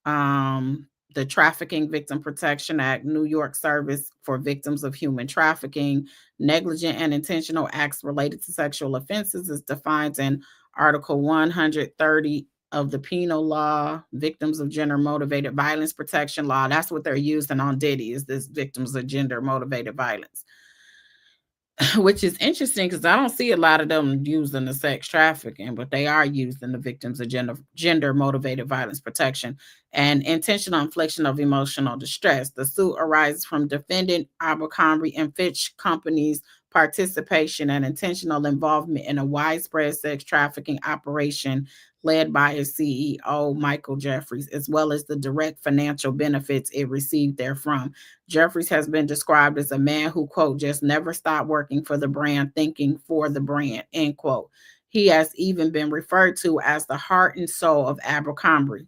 the Trafficking Victim Protection Act, New York Service for Victims of Human Trafficking. Negligent and intentional acts related to sexual offenses is defined in Article 130 of the penal law, victims of gender motivated violence protection law. That's what they're using on Diddy, is this victims of gender motivated violence, which is interesting because I don't see a lot of them using the sex trafficking, but they are using the victims of gender motivated violence protection and intentional infliction of emotional distress. The suit arises from defendant Abercrombie and Fitch Company's participation and intentional involvement in a widespread sex trafficking operation led by its CEO, Michael Jeffries, as well as the direct financial benefits it received therefrom. Jeffries has been described as a man who, quote, just never stopped working for the brand, thinking for the brand, end quote. He has even been referred to as the heart and soul of Abercrombie.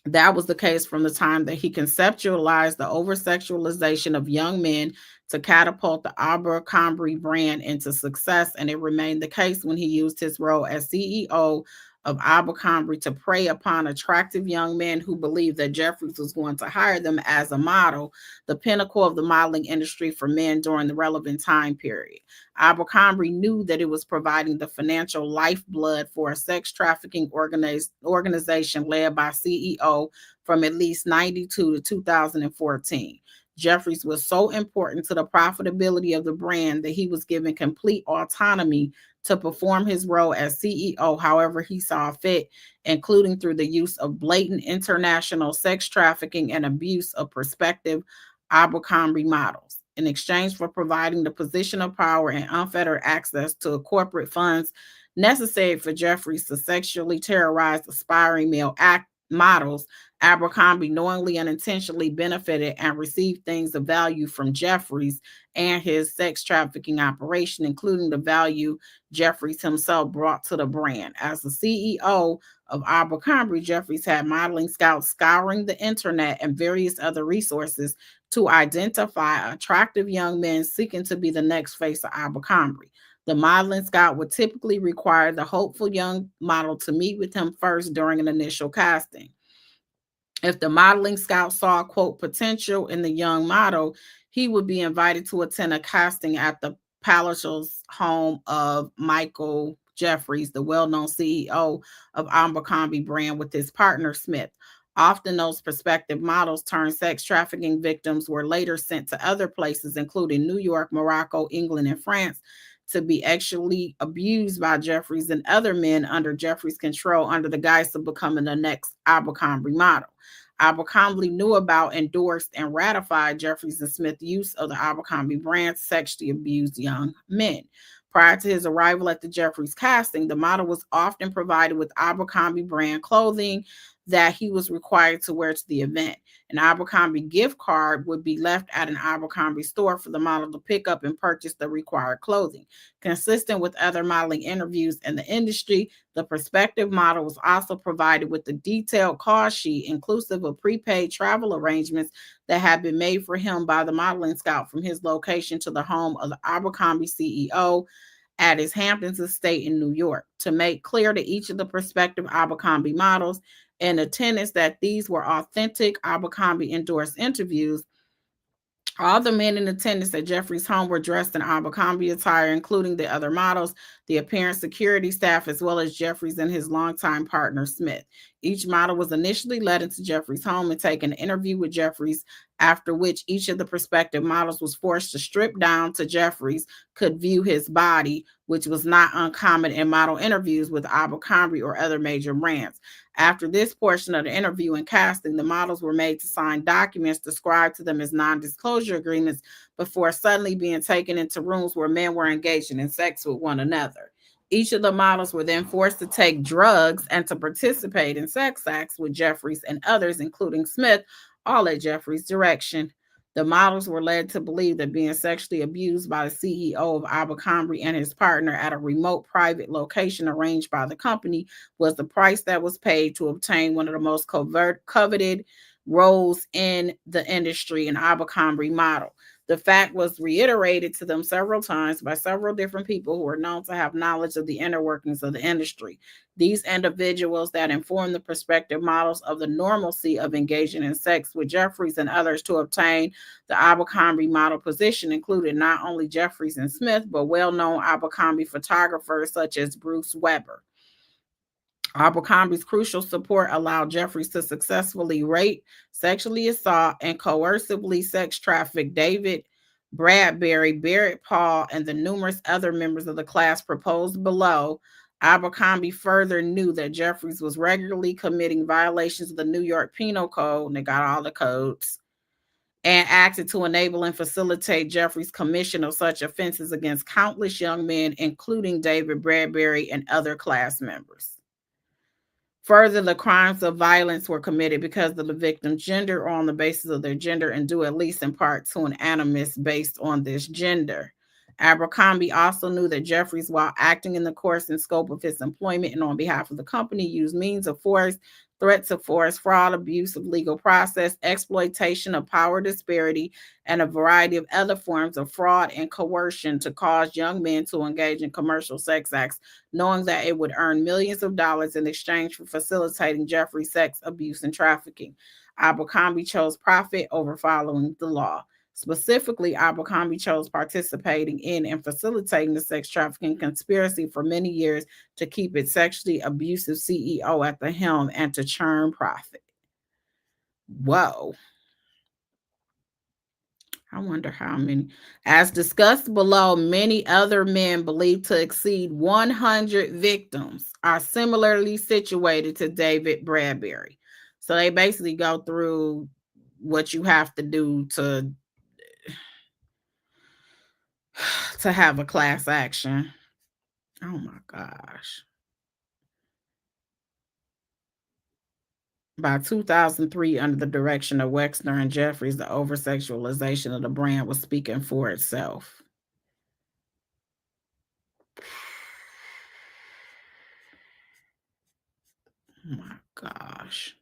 That was the case from the time that he conceptualized the over-sexualization of young men to catapult the Abercrombie brand into success, and it remained the case when he used his role as CEO of Abercrombie to prey upon attractive young men who believed that Jeffries was going to hire them as a model, the pinnacle of the modeling industry for men during the relevant time period. Abercrombie knew that it was providing the financial lifeblood for a sex trafficking organization led by CEO from at least 92 to 2014. Jeffries was so important to the profitability of the brand that he was given complete autonomy to perform his role as CEO however he saw fit, including through the use of blatant international sex trafficking and abuse of prospective Abercrombie models. In exchange for providing the position of power and unfettered access to corporate funds necessary for Jeffries to sexually terrorize aspiring male models, Abercrombie knowingly and intentionally benefited and received things of value from Jeffries and his sex trafficking operation, including the value Jeffries himself brought to the brand. As the CEO of Abercrombie, Jeffries had modeling scouts scouring the internet and various other resources to identify attractive young men seeking to be the next face of Abercrombie. The modeling scout would typically require the hopeful young model to meet with him first during an initial casting. If the modeling scout saw, quote, potential in the young model, he would be invited to attend a casting at the palatial home of Michael Jeffries, the well-known CEO of Abercrombie brand, with his partner Smith. Often those prospective models turned sex trafficking victims were later sent to other places, including New York, Morocco, England, and France, to be actually abused by Jeffries and other men under Jeffries' control under the guise of becoming the next Abercrombie model. Abercrombie knew about, endorsed, and ratified Jeffries and Smith's use of the Abercrombie brand to sexually abuse young men. Prior to his arrival at the Jeffries casting, the model was often provided with Abercrombie brand clothing that he was required to wear to the event. An Abercrombie gift card would be left at an Abercrombie store for the model to pick up and purchase the required clothing. Consistent with other modeling interviews in the industry, the prospective model was also provided with a detailed cost sheet inclusive of prepaid travel arrangements that had been made for him by the modeling scout from his location to the home of the Abercrombie CEO at his Hamptons estate in New York, to make clear to each of the prospective Abercrombie models in attendance that these were authentic Abercrombie endorsed interviews. All the men in attendance at Jeffries' home were dressed in Abercrombie attire, including the other models, the apparent security staff, as well as Jeffries and his longtime partner, Smith. Each model was initially led into Jeffries' home and taken an interview with Jeffries, after which each of the prospective models was forced to strip down to Jeffries could view his body, which was not uncommon in model interviews with Abercrombie or other major brands. After this portion of the interview and casting, the models were made to sign documents described to them as non-disclosure agreements before suddenly being taken into rooms where men were engaging in sex with one another. Each of the models were then forced to take drugs and to participate in sex acts with Jeffries and others, including Smith, all at Jeffries' direction. The models were led to believe that being sexually abused by the CEO of Abercrombie and his partner at a remote private location arranged by the company was the price that was paid to obtain one of the most coveted roles in the industry, an Abercrombie model. The fact was reiterated to them several times by several different people who were known to have knowledge of the inner workings of the industry. These individuals that informed the prospective models of the normalcy of engaging in sex with Jeffries and others to obtain the Abercrombie model position included not only Jeffries and Smith, but well-known Abercrombie photographers such as Bruce Weber. Abercrombie's crucial support allowed Jeffries to successfully rape, sexually assault, and coercively sex traffic David Bradbury, Barrett Paul, and the numerous other members of the class proposed below. Abercrombie further knew that Jeffries was regularly committing violations of the New York Penal Code, and they got all the codes, and acted to enable and facilitate Jeffries' commission of such offenses against countless young men, including David Bradbury and other class members. Further, the crimes of violence were committed because of the victim's gender or on the basis of their gender and due at least in part to an animus based on this gender. Abercrombie also knew that Jeffries, while acting in the course and scope of his employment and on behalf of the company, used means of force, threats of force, fraud, abuse of legal process, exploitation of power disparity, and a variety of other forms of fraud and coercion to cause young men to engage in commercial sex acts, knowing that it would earn millions of dollars in exchange for facilitating Jeffries' sex abuse and trafficking. Abercrombie chose profit over following the law. Specifically, Abercrombie chose participating in and facilitating the sex trafficking conspiracy for many years to keep its sexually abusive CEO at the helm and to churn profit. Whoa. I wonder how many. As discussed below, many other men believed to exceed 100 victims are similarly situated to David Bradbury. So they basically go through what you have to do to have a class action. Oh my gosh. By 2003, under the direction of Wexner and Jeffries, the over-sexualization of the brand was speaking for itself. Oh my gosh.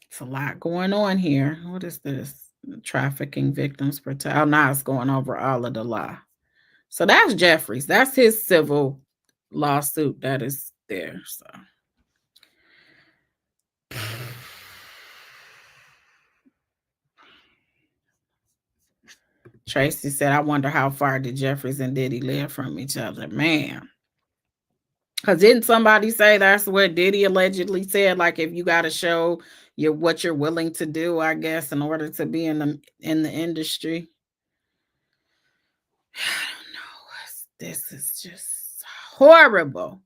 It's a lot going on here. What is this? Trafficking victims protect. Oh, now it's going over all of the law. So that's Jeffries. That's his civil lawsuit that is there. So Tracy said, I wonder how far did Jeffries and Diddy live from each other? Man. Because didn't somebody say that's what Diddy allegedly said? Like, if you got to show what you're willing to do, I guess, in order to be in the industry. I don't know. This is just horrible.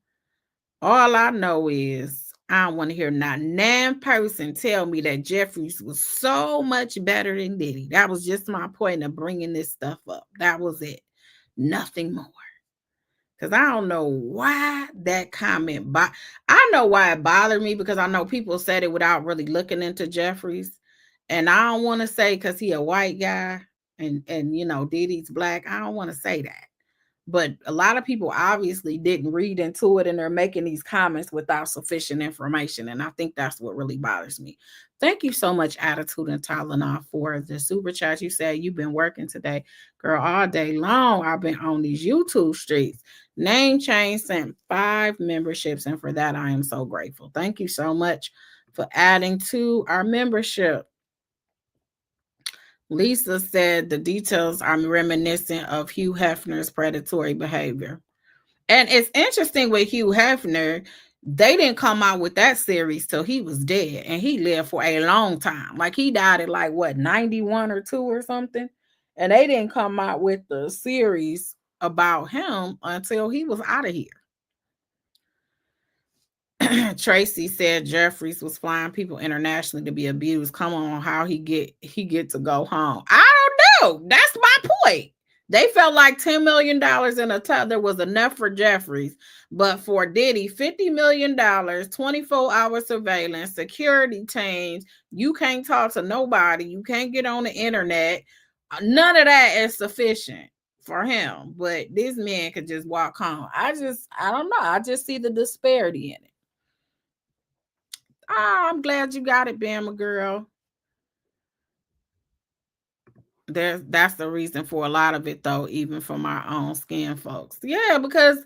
All I know is I don't want to hear not one person tell me that Jeffries was so much better than Diddy. That was just my point of bringing this stuff up. That was it. Nothing more. Because I don't know why that comment, I know why it bothered me, because I know people said it without really looking into Jeffries. And I don't want to say because he a white guy and you know, Diddy's black. I don't want to say that. But a lot of people obviously didn't read into it, and they're making these comments without sufficient information. And I think that's what really bothers me. Thank you so much, Attitude and Tylenol, for the super chat. You said you've been working today. Girl, all day long, I've been on these YouTube streets. Name Change sent 5 memberships, and for that, I am so grateful. Thank you so much for adding to our membership. Lisa said the details are reminiscent of Hugh Hefner's predatory behavior. And it's interesting with Hugh Hefner, they didn't come out with that series till he was dead, and he lived for a long time. Like, he died at like, what, 91 or 2 or something? And they didn't come out with the series about him until he was out of here. Tracy said Jeffries was flying people internationally to be abused. Come on, how he get to go home? I don't know. That's my point. They felt like $10 million in a tether was enough for Jeffries, but for Diddy, $50 million, 24-hour surveillance, security teams. You can't talk to nobody. You can't get on the internet. None of that is sufficient for him. But this man could just walk home. I don't know. I just see the disparity in it. I'm glad you got it, Bama girl. That's the reason for a lot of it, though, even for my own skin folks. Yeah, because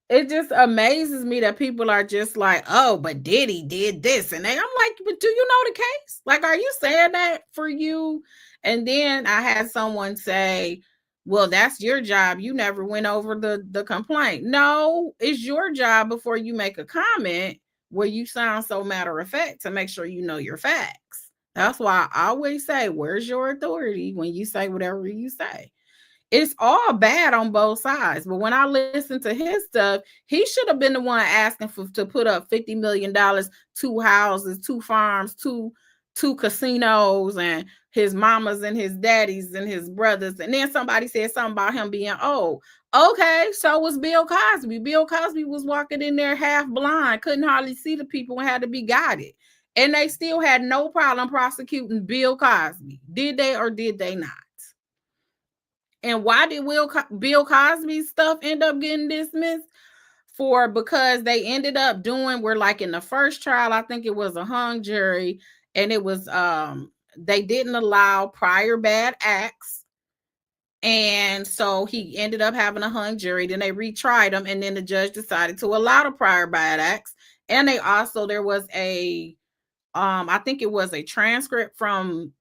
it just amazes me that people are just like, oh, but Diddy did this. And I'm like, but do you know the case? Like, are you saying that for you? And then I had someone say, well, that's your job. You never went over the complaint. No, it's your job before you make a comment where you sound so matter of fact to make sure you know your facts. That's why I always say, where's your authority when you say whatever you say? It's all bad on both sides. But when I listen to his stuff, he should have been the one asking to put up $50 million, 2 houses, 2 farms, two casinos, and his mamas and his daddies and his brothers. And then somebody said something about him being old. Okay, so was Bill Cosby. Bill Cosby was walking in there half blind, couldn't hardly see the people and had to be guided. And they still had no problem prosecuting Bill Cosby. Did they or did they not? And why did Bill Cosby's stuff end up getting dismissed? Because they ended up doing, we're like in the first trial, I think it was a hung jury, and it was they didn't allow prior bad acts. And so he ended up having a hung jury. Then they retried him, and then the judge decided to allow the prior bad acts. And they also, there was a I think it was a transcript from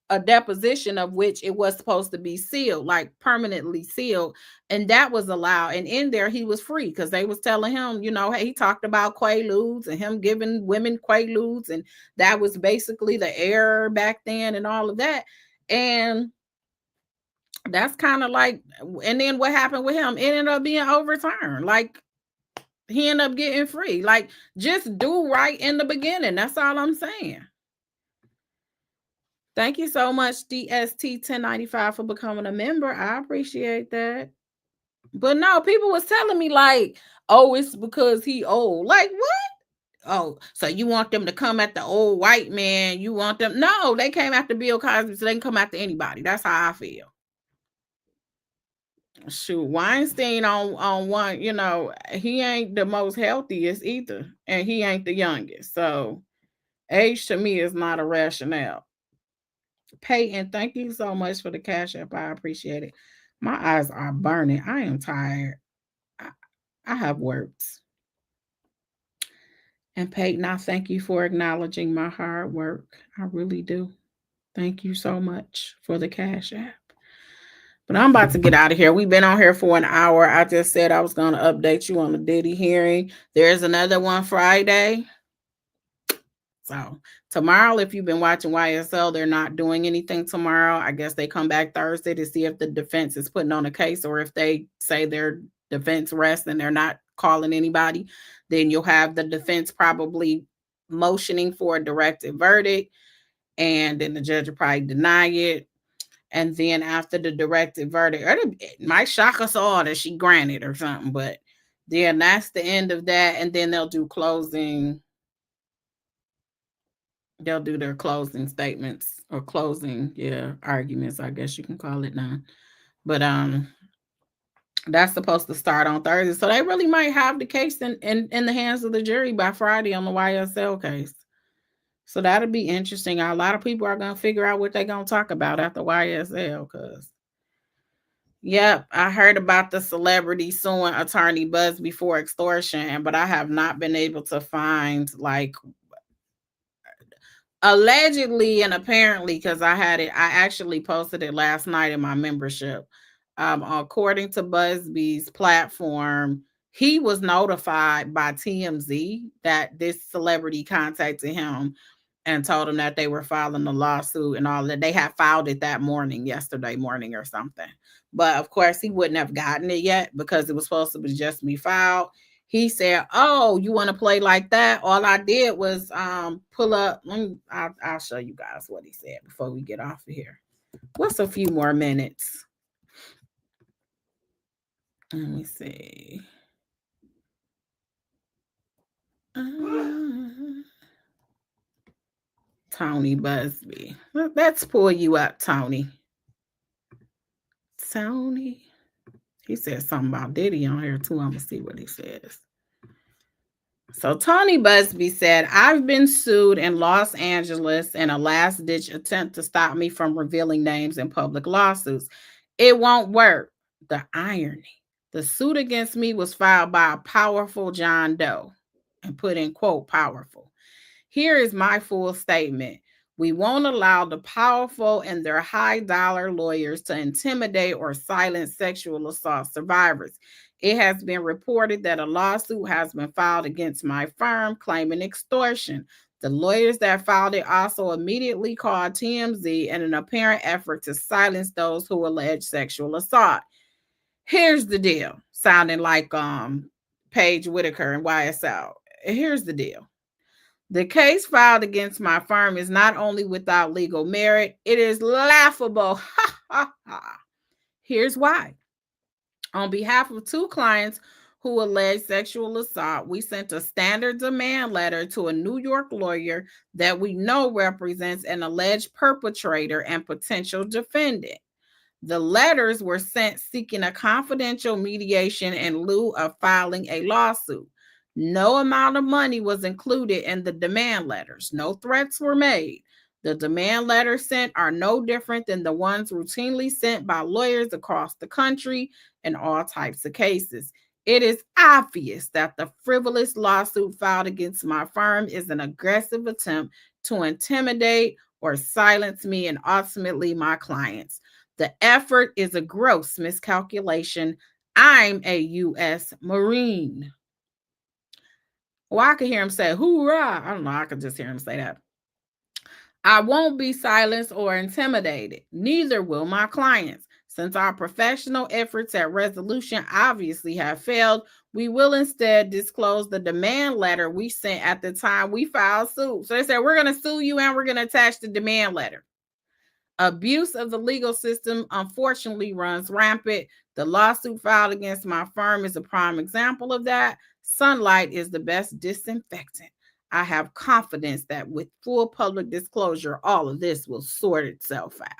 a deposition of which it was supposed to be sealed, like permanently sealed, and that was allowed. And in there he was free because they was telling him, you know, hey, he talked about quaaludes and him giving women quaaludes, and that was basically the error back then and all of that. And that's kind of like, and then what happened with him? It ended up being overturned. Like, he ended up getting free. Like, just do right in the beginning. That's all I'm saying. Thank you so much, DST 1095, for becoming a member. I appreciate that. But no, people was telling me like, oh, it's because he old. Like, what? Oh, so you want them to come at the old white man? You want them? No, they came after Bill Cosby, so they can come after anybody. That's how I feel. Shoot, Weinstein on one, you know, he ain't the most healthiest either, and he ain't the youngest. So age to me is not a rationale. Peyton, thank you so much for the cash app. I appreciate it. My eyes are burning. I am tired. I have words. And Peyton, I thank you for acknowledging my hard work. I really do. Thank you so much for the cash app. But I'm about to get out of here. We've been on here for an hour. I just said I was going to update you on the Diddy hearing. There's another one Friday. So tomorrow, if you've been watching YSL, they're not doing anything tomorrow. I guess they come back Thursday to see if the defense is putting on a case, or if they say their defense rests and they're not calling anybody, then you'll have the defense probably motioning for a directed verdict, and then the judge will probably deny it. And then after the directed verdict, it might shock us all that she granted or something, but then that's the end of that. And then they'll do closing. They'll do their closing statements or closing, arguments, I guess you can call it now. But that's supposed to start on Thursday. So they really might have the case in the hands of the jury by Friday on the YSL case. So that'll be interesting. A lot of people are going to figure out what they're going to talk about after YSL, because yep, I heard about the celebrity suing attorney Busby for extortion, but I have not been able to find, like, allegedly and apparently, because I actually posted it last night in my membership. According to Busby's platform, he was notified by TMZ that this celebrity contacted him and told him that they were filing the lawsuit and all that. They had filed it that morning, yesterday morning or something. But of course, he wouldn't have gotten it yet because it was supposed to just be filed. He said, oh, you want to play like that? All I did was pull up. I'll show you guys what he said before we get off of here. What's a few more minutes? Let me see. Tony Busby. Let's pull you up, Tony. Tony. He said something about Diddy on here too. I'm going to see what he says. So Tony Busby said, I've been sued in Los Angeles in a last-ditch attempt to stop me from revealing names in public lawsuits. It won't work. The irony. The suit against me was filed by a powerful John Doe, and put in quote, powerful. Here is my full statement. We won't allow the powerful and their high-dollar lawyers to intimidate or silence sexual assault survivors. It has been reported that a lawsuit has been filed against my firm claiming extortion. The lawyers that filed it also immediately called TMZ in an apparent effort to silence those who allege sexual assault. Here's the deal. Sounding like Paige Whitaker and YSL. Here's the deal. The case filed against my firm is not only without legal merit, it is laughable. Here's why. On behalf of 2 clients who alleged sexual assault, we sent a standard demand letter to a New York lawyer that we know represents an alleged perpetrator and potential defendant. The letters were sent seeking a confidential mediation in lieu of filing a lawsuit. No amount of money was included in the demand letters. No threats were made. The demand letters sent are no different than the ones routinely sent by lawyers across the country in all types of cases. It is obvious that the frivolous lawsuit filed against my firm is an aggressive attempt to intimidate or silence me and ultimately my clients. The effort is a gross miscalculation. I'm a U.S. Marine. Well, I could hear him say, hoorah. I don't know. I could just hear him say that. I won't be silenced or intimidated. Neither will my clients. Since our professional efforts at resolution obviously have failed, we will instead disclose the demand letter we sent at the time we filed suit. So they said, we're going to sue you and we're going to attach the demand letter. Abuse of the legal system, unfortunately, runs rampant. The lawsuit filed against my firm is a prime example of that. Sunlight is the best disinfectant. I have confidence that with full public disclosure, all of this will sort itself out.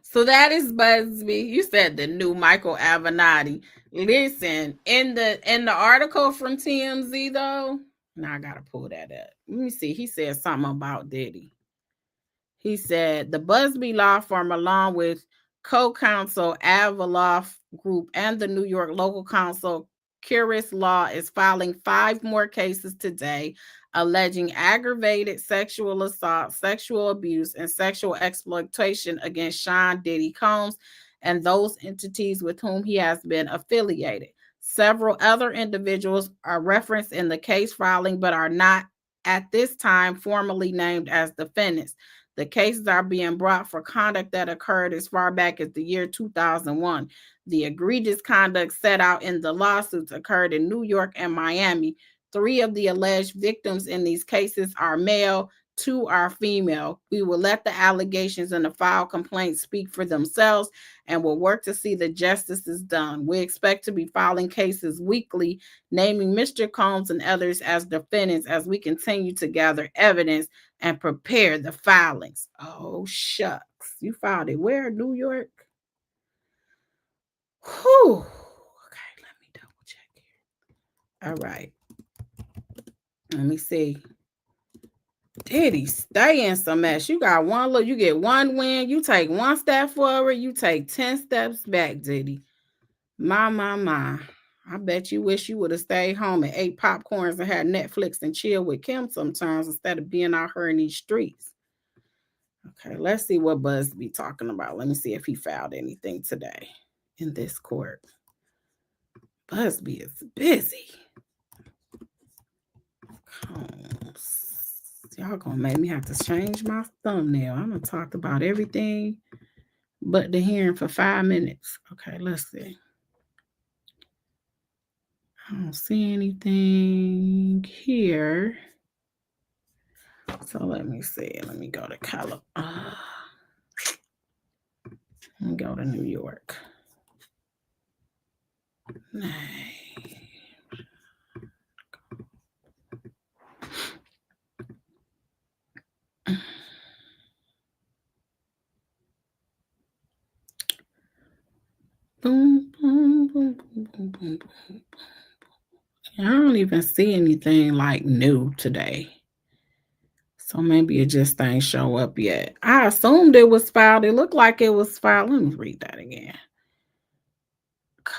So that is Busby. You said the new Michael Avenatti. Listen, in the article from TMZ though, now I gotta pull that up. Let me see. He said something about Diddy. He said the Busby law firm, along with co-counsel Avaloff Group and the New York local counsel Curis Law, is filing 5 more cases today alleging aggravated sexual assault, sexual abuse, and sexual exploitation against Sean Diddy Combs and those entities with whom he has been affiliated. Several other individuals are referenced in the case filing but are not at this time formally named as defendants. The cases are being brought for conduct that occurred as far back as the year 2001. The egregious conduct set out in the lawsuits occurred in New York and Miami. 3 of the alleged victims in these cases are male, 2 are female. We will let the allegations and the filed complaints speak for themselves and will work to see that justice is done. We expect to be filing cases weekly, naming Mr. Combs and others as defendants as we continue to gather evidence and prepare the filings. Oh, shucks. You filed it where? New York? Whew. Okay, let me double check here. All right. Let me see. Diddy, stay in some mess. You got one look, you get one win, you take 1 step forward, you take 10 steps back, Diddy. My. I bet you wish you would have stayed home and ate popcorns and had Netflix and chill with Kim sometimes instead of being out here in these streets. Okay, let's see what Buzz be talking about. Let me see if he filed anything today in this court. Busby is busy. Y'all gonna make me have to change my thumbnail. I'm gonna talk about everything but the hearing for 5 minutes. Okay, let's see. I don't see anything here. So let me see. Let me go to California. Let me go to New York. Boom, boom, boom, boom, boom, boom, boom. I don't even see anything like new today. So maybe it just ain't show up yet. I assumed it was filed. It looked like it was filed. Let me read that again.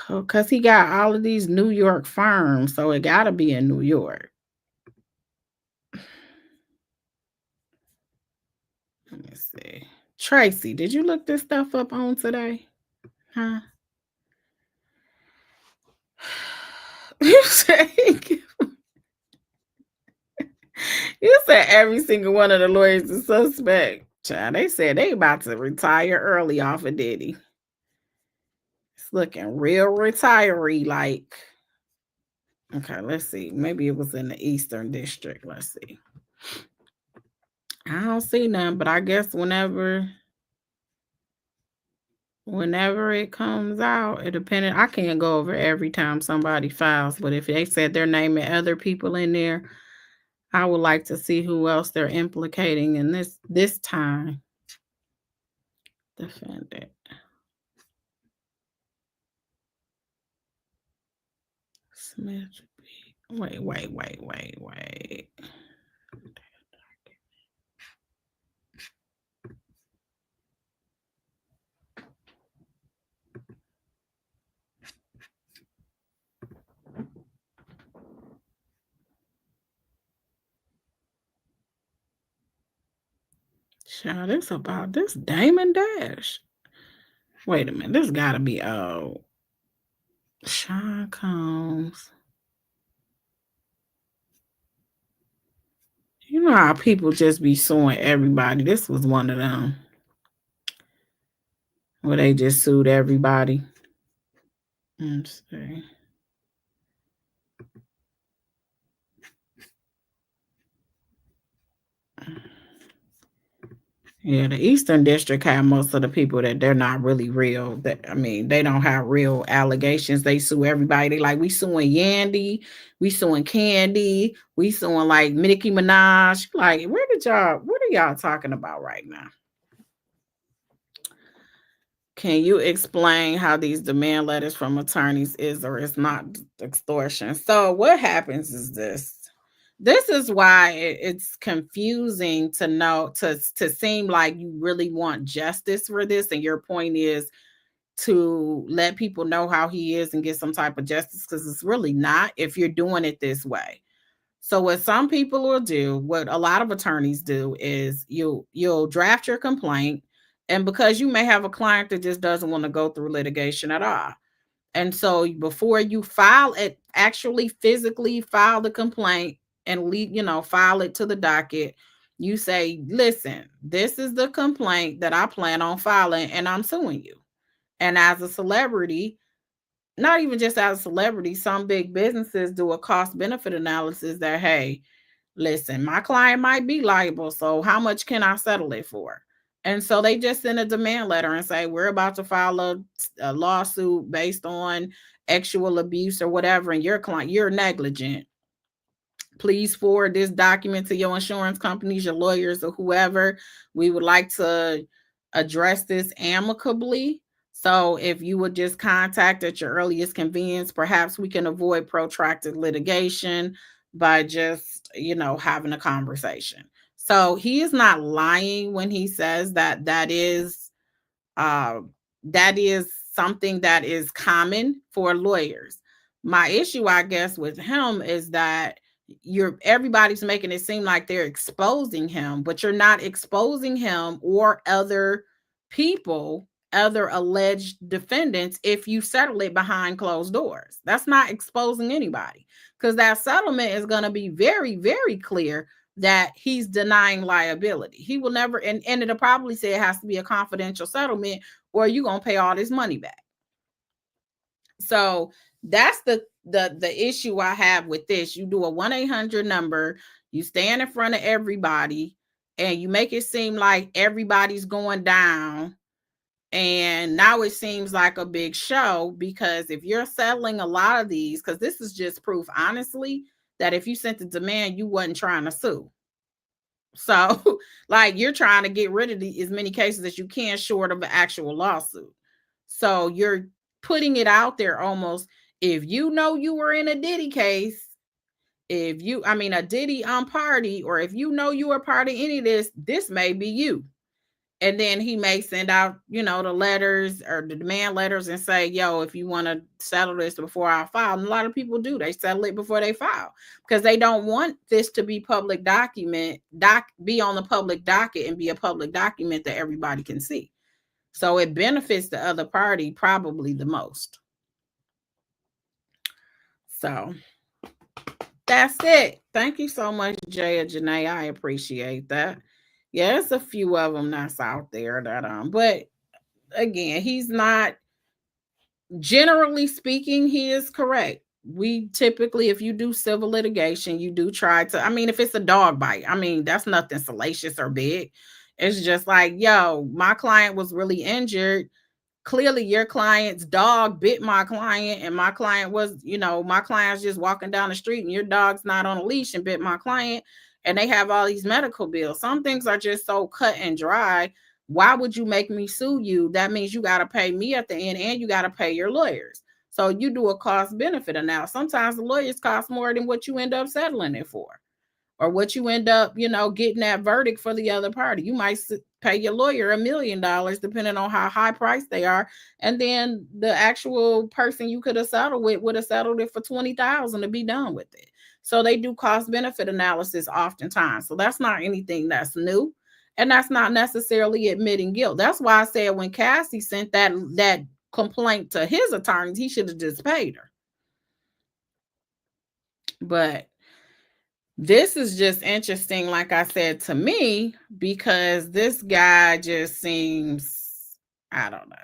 Because he got all of these New York firms, so it got to be in New York. Let me see. Tracy, did you look this stuff up on today? Huh? You said every single one of the lawyers is suspect. Child, they said they about to retire early off of Diddy. It's looking real retiree like. Okay, let's see. Maybe it was in the Eastern District. Let's see. I don't see none, but I guess whenever it comes out, it depending. I can't go over every time somebody files, but if they said they're naming other people in there, I would like to see who else they're implicating in this time. Defendant. Smith. Wait. Child, this about this Damon Dash. Wait a minute, this gotta be Sean Combs. You know how people just be suing everybody. This was one of them where they just sued everybody. Let's see. Yeah, the Eastern District have most of the people that they're not really real. They don't have real allegations. They sue everybody. They like, we suing Yandy, we suing Candy, we suing like Nicki Minaj. Like, what are y'all talking about right now? Can you explain how these demand letters from attorneys is or is not extortion? So what happens is this. This is why it's confusing to know, to seem like you really want justice for this. And your point is to let people know how he is and get some type of justice, because it's really not if you're doing it this way. So what some people will do, what a lot of attorneys do, is you'll draft your complaint. And because you may have a client that just doesn't want to go through litigation at all. And so before you file it, actually physically file the complaint and file it to the docket, you say, listen, this is the complaint that I plan on filing and I'm suing you. And as a celebrity, not even just as a celebrity, some big businesses do a cost benefit analysis that, hey, listen, my client might be liable, so how much can I settle it for? And so they just send a demand letter and say, we're about to file a lawsuit based on sexual abuse or whatever, and your client, you're negligent. Please forward this document to your insurance companies, your lawyers, or whoever. We would like to address this amicably. So if you would just contact at your earliest convenience, perhaps we can avoid protracted litigation by just, having a conversation. So he is not lying when he says that is something that is common for lawyers. My issue, I guess, with him is that everybody's making it seem like they're exposing him, but you're not exposing him or other people, other alleged defendants, if you settle it behind closed doors. That's not exposing anybody, because that settlement is going to be very, very clear that he's denying liability. He will never, and it'll probably say it has to be a confidential settlement or you're going to pay all this money back. So that's the issue I have with this. You do a 1-800 number, you stand in front of everybody, and you make it seem like everybody's going down. And now it seems like a big show, because if you're settling a lot of these, because this is just proof, honestly, that if you sent the demand, you wasn't trying to sue. So, like, you're trying to get rid of as many cases as you can short of an actual lawsuit. So you're putting it out there almost, if you know you were in a Diddy case, a Diddy party, or if you know you were part of any of this may be you. And then he may send out, the letters or the demand letters and say, yo, if you want to settle this before I file. And a lot of people do. They settle it before they file because they don't want this to be public document, be on the public docket and be a public document that everybody can see. So it benefits the other party probably the most. So that's it. Thank you so much, Jay and Janae. I appreciate that. Yeah, there's a few of them that's out there that but again, he's not, generally speaking, he is correct. we typically, if you do civil litigation, you do try to, I mean, if it's a dog bite, I mean, that's nothing salacious or big. It's just like, yo, my client was really injured. Clearly your client's dog bit my client, and my client was, my client's just walking down the street and your dog's not on a leash and bit my client, and they have all these medical bills. Some things are just so cut and dry. Why would you make me sue you? That means you got to pay me at the end, and you got to pay your lawyers. So you do a cost benefit analysis. Sometimes the lawyers cost more than what you end up settling it for, or what you end up, getting that verdict for the other party. You might pay your lawyer $1 million, depending on how high priced they are. And then the actual person you could have settled with would have settled it for $20,000 to be done with it. So they do cost benefit analysis oftentimes. So that's not anything that's new. And that's not necessarily admitting guilt. That's why I said when Cassie sent that complaint to his attorneys, he should have just paid her. But this is just interesting, like I said, to me, because this guy just seems, I don't know.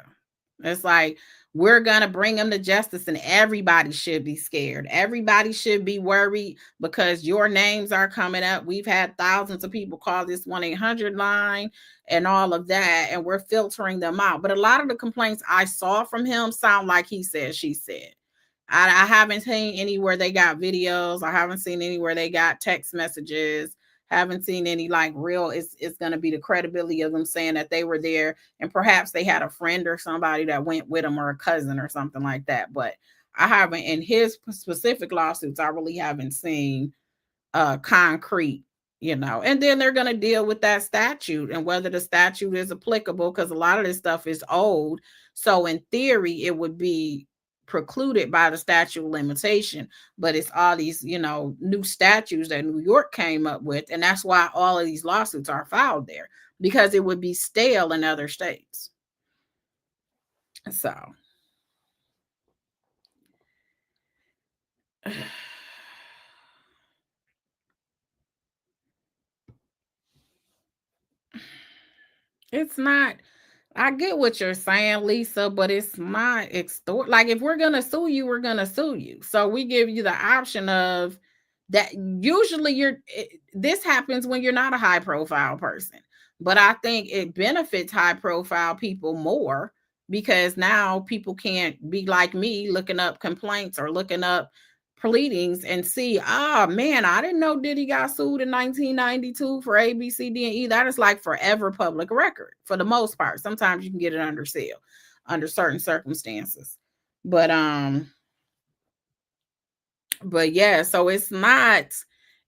It's like, we're going to bring him to justice and everybody should be scared. Everybody should be worried because your names are coming up. We've had thousands of people call this 1-800 line and all of that, and we're filtering them out. But a lot of the complaints I saw from him sound like he said, she said. I haven't seen anywhere they got videos. I haven't seen anywhere they got text messages. Haven't seen any like real, it's going to be the credibility of them saying that they were there and perhaps they had a friend or somebody that went with them or a cousin or something like that. But I haven't, in his specific lawsuits, I really haven't seen concrete, and then they're going to deal with that statute and whether the statute is applicable, because a lot of this stuff is old. So in theory, it would be precluded by the statute of limitation, but it's all these, new statutes that New York came up with. And that's why all of these lawsuits are filed there, because it would be stale in other states. So it's not, I get what you're saying, Lisa, but it's not extort. Like, if we're going to sue you, we're going to sue you. So we give you the option of that. Usually this happens when you're not a high profile person, but I think it benefits high profile people more, because now people can't be like me looking up complaints or looking up pleadings and see, man, I didn't know Diddy got sued in 1992 for A, B, C, D, and E. That is like forever public record for the most part. Sometimes you can get it under seal under certain circumstances. But yeah, so it's not,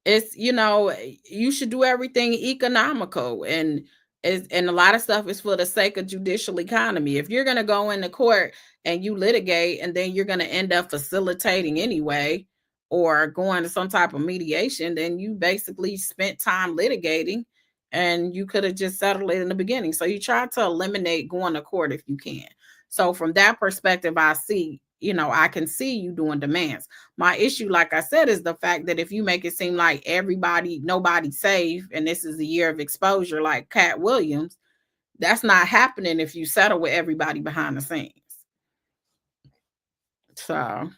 it's, you should do everything economical, and a lot of stuff is for the sake of judicial economy. If you're going to go into court and you litigate and then you're going to end up facilitating anyway, or going to some type of mediation, then you basically spent time litigating and you could have just settled it in the beginning. So you try to eliminate going to court if you can. So from that perspective, I see, I can see you doing demands. My issue, like I said, is the fact that if you make it seem like nobody's safe, and this is a year of exposure like Cat Williams, that's not happening if you settle with everybody behind the scenes. So,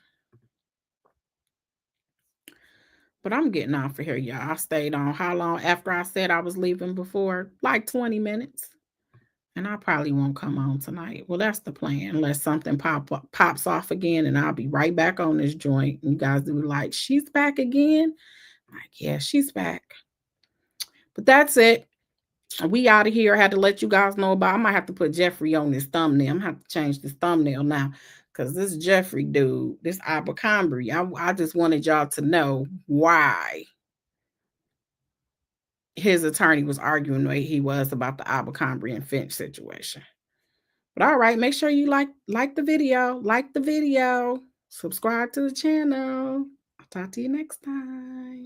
but I'm getting off of here, y'all. I stayed on how long after I said I was leaving before? Like 20 minutes. And I probably won't come on tonight. Well, that's the plan, unless something pops off again, and I'll be right back on this joint. You guys will be like, she's back again? I'm like, yeah, she's back. But that's it. We out of here. I had to let you guys know about, I might have to put Jeffrey on this thumbnail. I'm going to have to change this thumbnail now, because this Jeffrey dude, this Abercrombie, I just wanted y'all to know why his attorney was arguing the way he was about the Abercrombie and Finch situation. But all right, make sure you like the video, subscribe to the channel. I'll talk to you next time.